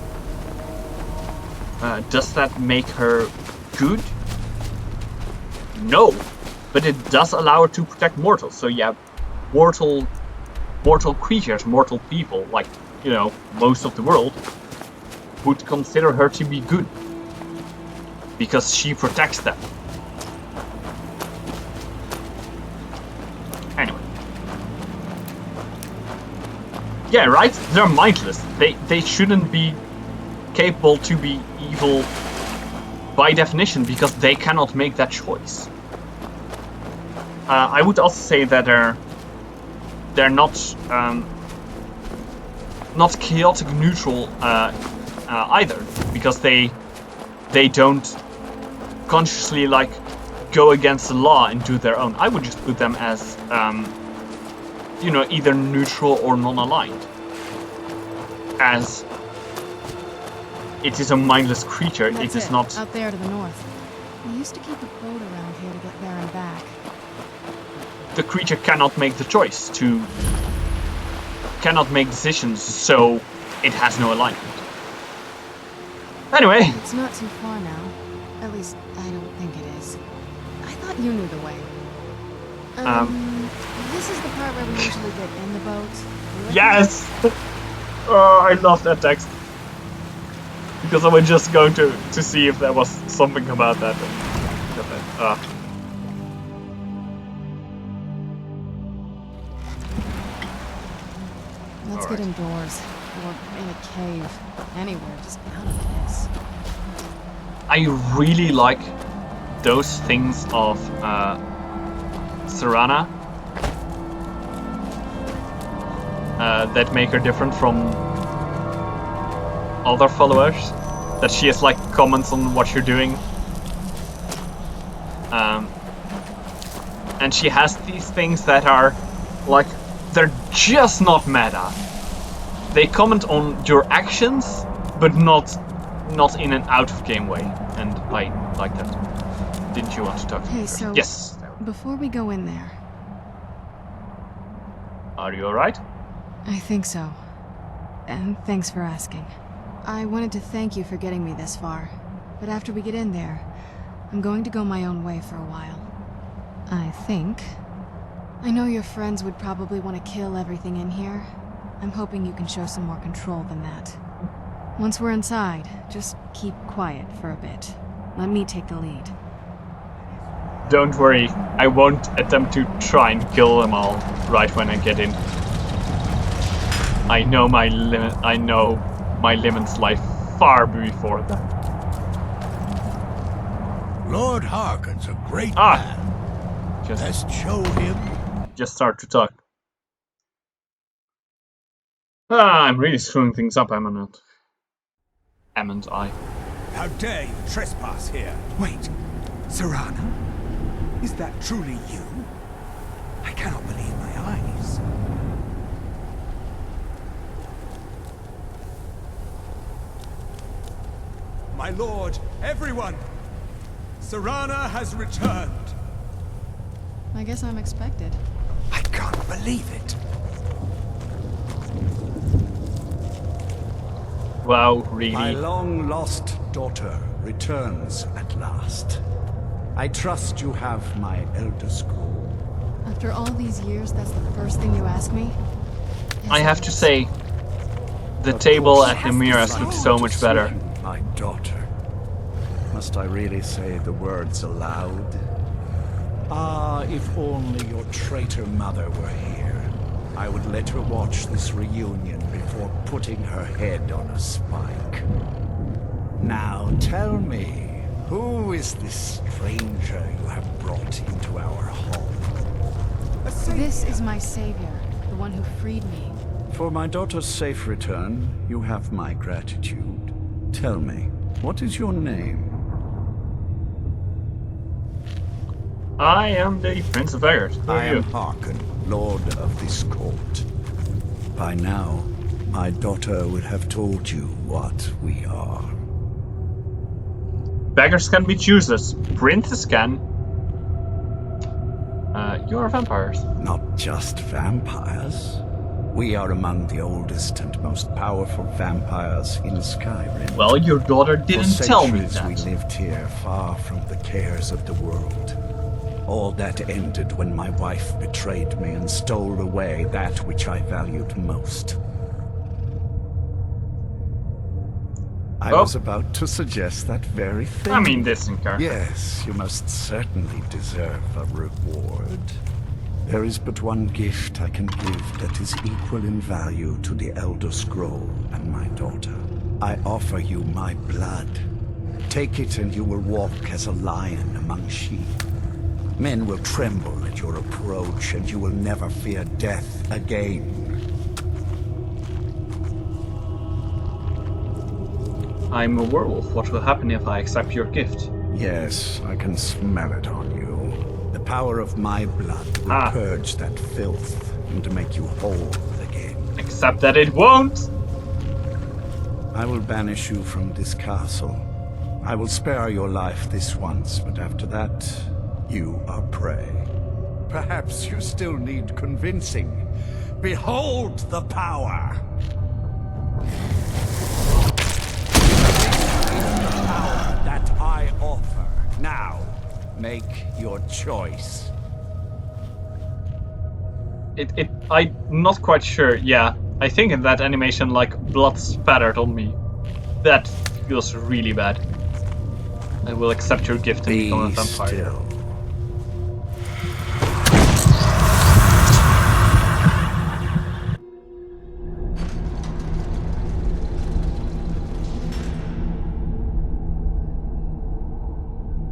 Does that make her good? No, but it does allow her to protect mortals. So yeah, mortal creatures, mortal people, like, you know, most of the world, would consider her to be good because she protects them. Anyway. Yeah, right? They're mindless. They shouldn't be capable to be evil by definition because they cannot make that choice. I would also say that they're not chaotic neutral either, because they don't consciously like go against the law and do their own. I would just put them as you know, either neutral or non-aligned, as it is a mindless creature. That's it is not out there to the north. We used to keep a boat around here to get there and back. The creature cannot make the choice cannot make decisions, so it has no alignment. Anyway. It's not too far now. At least, I don't think it is. I thought you knew the way. This is the part where we usually get in the boat. Yes! Oh, I love that text. Because I was just going to see if there was something about that. Let's get indoors. Or in a cave. Anywhere, just out of this. I really like those things of Serana that make her different from other followers. That she has like comments on what you're doing. And she has these things that are like, they're just not meta. They comment on your actions, but not in an out-of-game way. And I like that. Didn't you want to talk to me? Hey, so yes. Before we go in there. Are you alright? I think so. And thanks for asking. I wanted to thank you for getting me this far. But after we get in there, I'm going to go my own way for a while. I think. I know your friends would probably want to kill everything in here. I'm hoping you can show some more control than that. Once we're inside, just keep quiet for a bit. Let me take the lead. Don't worry, I won't attempt to try and kill them all right when I get in. I know my limit. I know my limits lie far before that. Lord Harkon's a great man. Let's show him. Just start to talk. I'm really screwing things up, am I not? Ammon's eye. How dare you trespass here? Wait, Serana? Is that truly you? I cannot believe my eyes. My lord, everyone! Serana has returned! I guess I'm expected. I can't believe it. Wow, really? My long-lost daughter returns at last. I trust you have my Elder Scroll. After all these years, that's the first thing you ask me? I have to say, the table at the mirrors looks so much better. My daughter. Must I really say the words aloud? Ah, if only your traitor mother were here. I would let her watch this reunion before putting her head on a spike. Now tell me, who is this stranger you have brought into our home? This is my savior, the one who freed me. For my daughter's safe return, you have my gratitude. Tell me, what is your name? I am the Prince of Beggars. I am Harkon, Lord of this court. By now, my daughter would have told you what we are. Beggars can be choosers. Princes can. You are vampires. Not just vampires. We are among the oldest and most powerful vampires in Skyrim. Well, your daughter didn't tell me that. For centuries we lived here, far from the cares of the world. All that ended when my wife betrayed me and stole away that which I valued most. I was about to suggest that very thing. I mean, this in character. Yes, you must certainly deserve a reward. There is but one gift I can give that is equal in value to the Elder Scroll and my daughter. I offer you my blood. Take it and you will walk as a lion among sheep. Men will tremble at your approach and you will never fear death again. I'm a werewolf. What will happen if I accept your gift? Yes, I can smell it on you. The power of my blood will purge that filth and make you whole again. Except that it won't! I will banish you from this castle. I will spare your life this once, but after that, you are prey. Perhaps you still need convincing. Behold the power! The power that I offer. Now, make your choice. I'm not quite sure. Yeah, I think in that animation, like, blood spattered on me. That feels really bad. I will accept your gift and become a vampire. Still.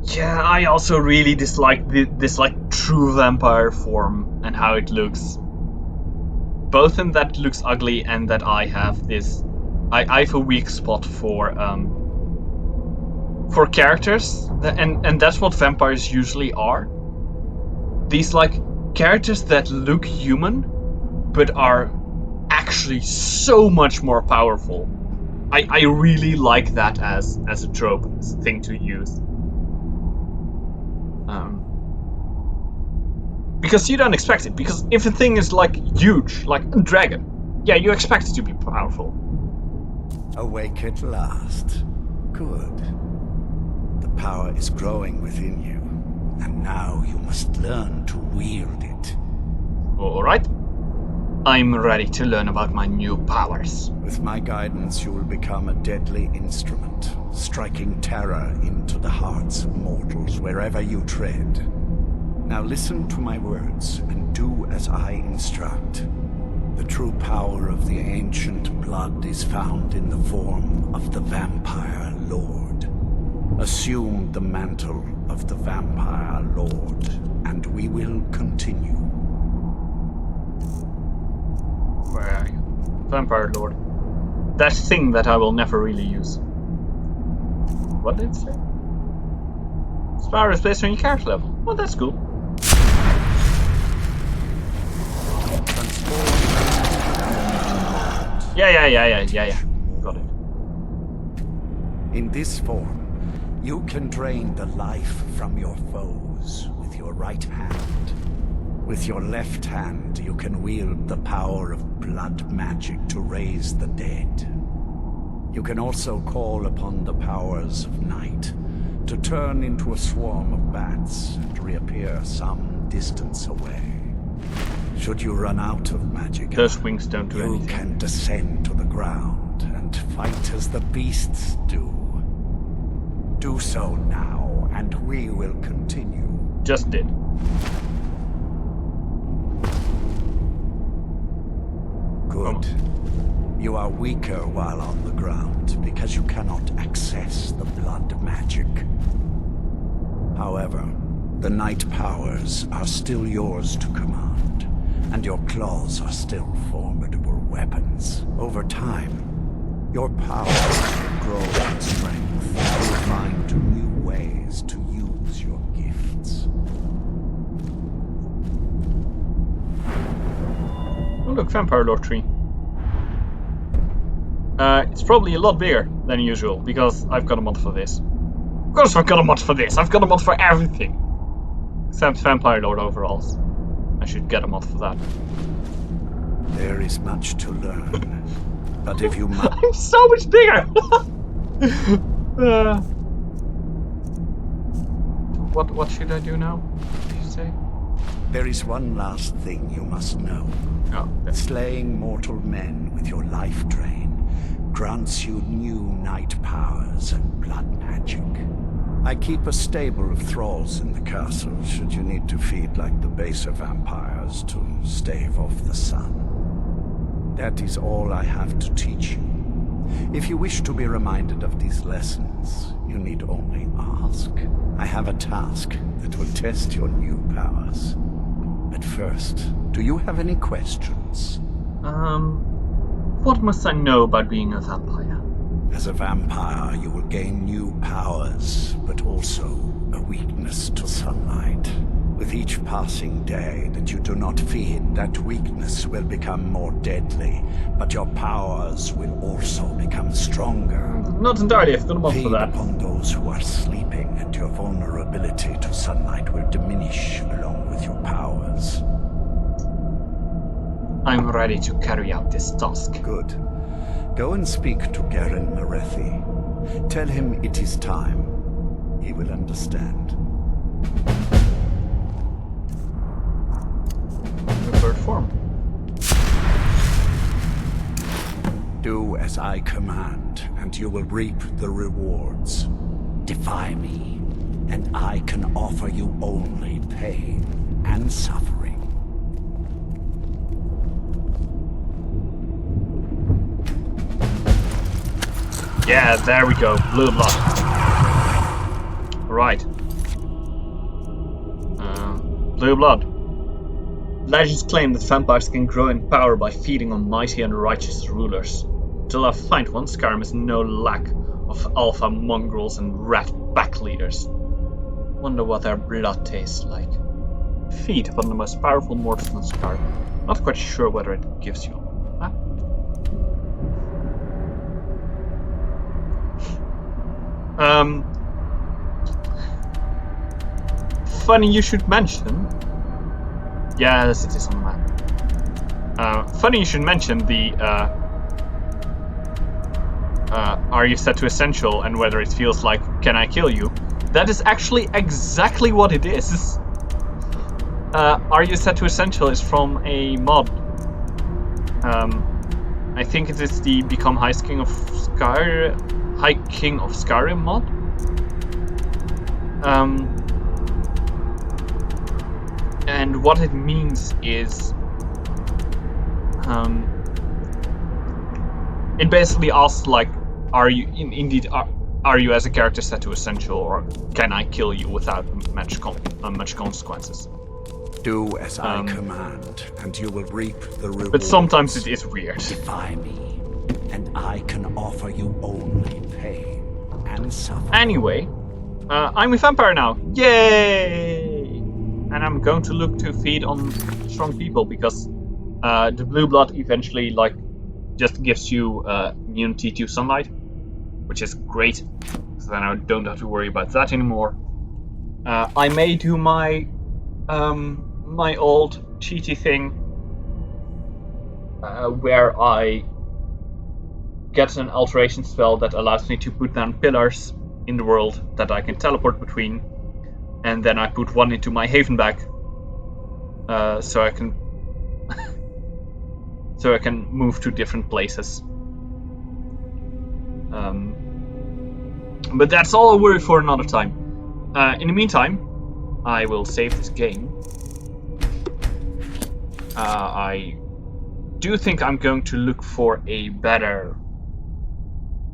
Yeah, I also really dislike this like true vampire form and how it looks. Both in that it looks ugly and that I have this. I have a weak spot for characters, and that's what vampires usually are. These like characters that look human, but are actually so much more powerful. I really like that as a trope thing to use. Because you don't expect it. Because if a thing is like huge, like a dragon, yeah, you expect it to be powerful. Awake at last. Good. The power is growing within you, and now you must learn to wield it. Alright. I'm ready to learn about my new powers. With my guidance, you will become a deadly instrument, striking terror into the hearts of mortals wherever you tread. Now listen to my words and do as I instruct. The true power of the ancient blood is found in the form of the Vampire Lord. Assume the mantle of the Vampire Lord, and we will continue. Where are you? Vampire Lord. That thing that I will never really use. What did it say? This power is based on your character level. Well, that's cool. Yeah. Got it. In this form, you can drain the life from your foes with your right hand. With your left hand, you can wield the power of blood magic to raise the dead. You can also call upon the powers of night to turn into a swarm of bats and reappear some distance away. Should you run out of magic, those wings don't do anything. You can descend to the ground and fight as the beasts do. Do so now, and we will continue. Just did. Good. You are weaker while on the ground because you cannot access the blood magic. However, the night powers are still yours to command, and your claws are still formidable weapons. Over time, your power will grow in strength, and you will find new ways to use your gifts. Oh look, Vampire Lord tree. It's probably a lot bigger than usual, because I've got a mod for this. Of course I've got a mod for this! I've got a mod for everything! Except Vampire Lord overalls. I should get a mod for that. There is much to learn, but if you must... I'm so much bigger! What should I do now? What did you say? There is one last thing you must know. Oh, Slaying mortal men with your life drain grants you new night powers and blood magic. I keep a stable of thralls in the castle should you need to feed like the baser vampires to stave off the sun. That is all I have to teach you. If you wish to be reminded of these lessons, you need only ask. I have a task that will test your new powers. But first, do you have any questions? What must I know about being a vampire? As a vampire, you will gain new powers, but also a weakness to sunlight. With each passing day that you do not feed, that weakness will become more deadly, but your powers will also become stronger. Not entirely, I've got a mod for that. Feed upon those who are sleeping, and your vulnerability to sunlight will diminish along with your powers. I'm ready to carry out this task. Good. Go and speak to Garen Marethi. Tell him it is time. He will understand. The bird form. Do as I command, and you will reap the rewards. Defy me, and I can offer you only pain and suffering. Yeah, there we go. Blue blood. Right. Blue blood. Legends claim that vampires can grow in power by feeding on mighty and righteous rulers. Until I find one, Skyrim is no lack of alpha mongrels and rat pack leaders. Wonder what their blood tastes like. Feed upon the most powerful mortals in Skyrim. Not quite sure whether it gives you. Huh? Funny you should mention. Yes, it is on the map. Funny you should mention the are you set to essential and whether it feels like can I kill you? That is actually exactly what it is. Are you set to essential is from a mod. I think it is the Become High King of Skyrim mod. And what it means is it basically asks like, are you are you as a character set to essential, or can I kill you without much consequences? Do as I command, and you will reap the reward. But sometimes it is weird. Defy me, and I can offer you only pain and suffering. Anyway, I'm a vampire now. Yay! And I'm going to look to feed on strong people because the blue blood eventually like just gives you immunity to sunlight, which is great. So then I don't have to worry about that anymore. I may do my my old cheaty thing where I get an alteration spell that allows me to put down pillars in the world that I can teleport between, and then I put one into my haven bag so I can so I can move to different places. But that's all a worry for another time. In the meantime, I will save this game. I do think I'm going to look for a better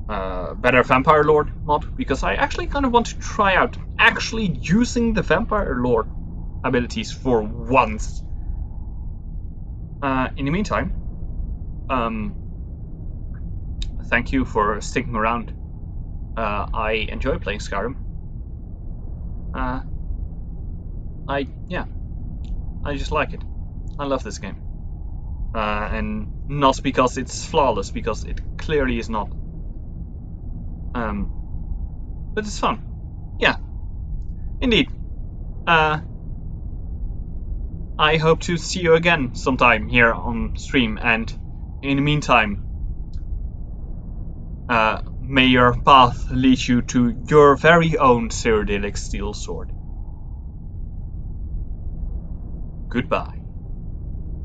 Vampire Lord mod, because I actually kind of want to try out actually using the Vampire Lord abilities for once. In the meantime, thank you for sticking around. I enjoy playing Skyrim. I just like it. I love this game. And not because it's flawless, because it clearly is not. But it's fun. Yeah. Indeed. I hope to see you again sometime here on stream, and in the meantime, may your path lead you to your very own Cyrodiilic steel sword. Goodbye.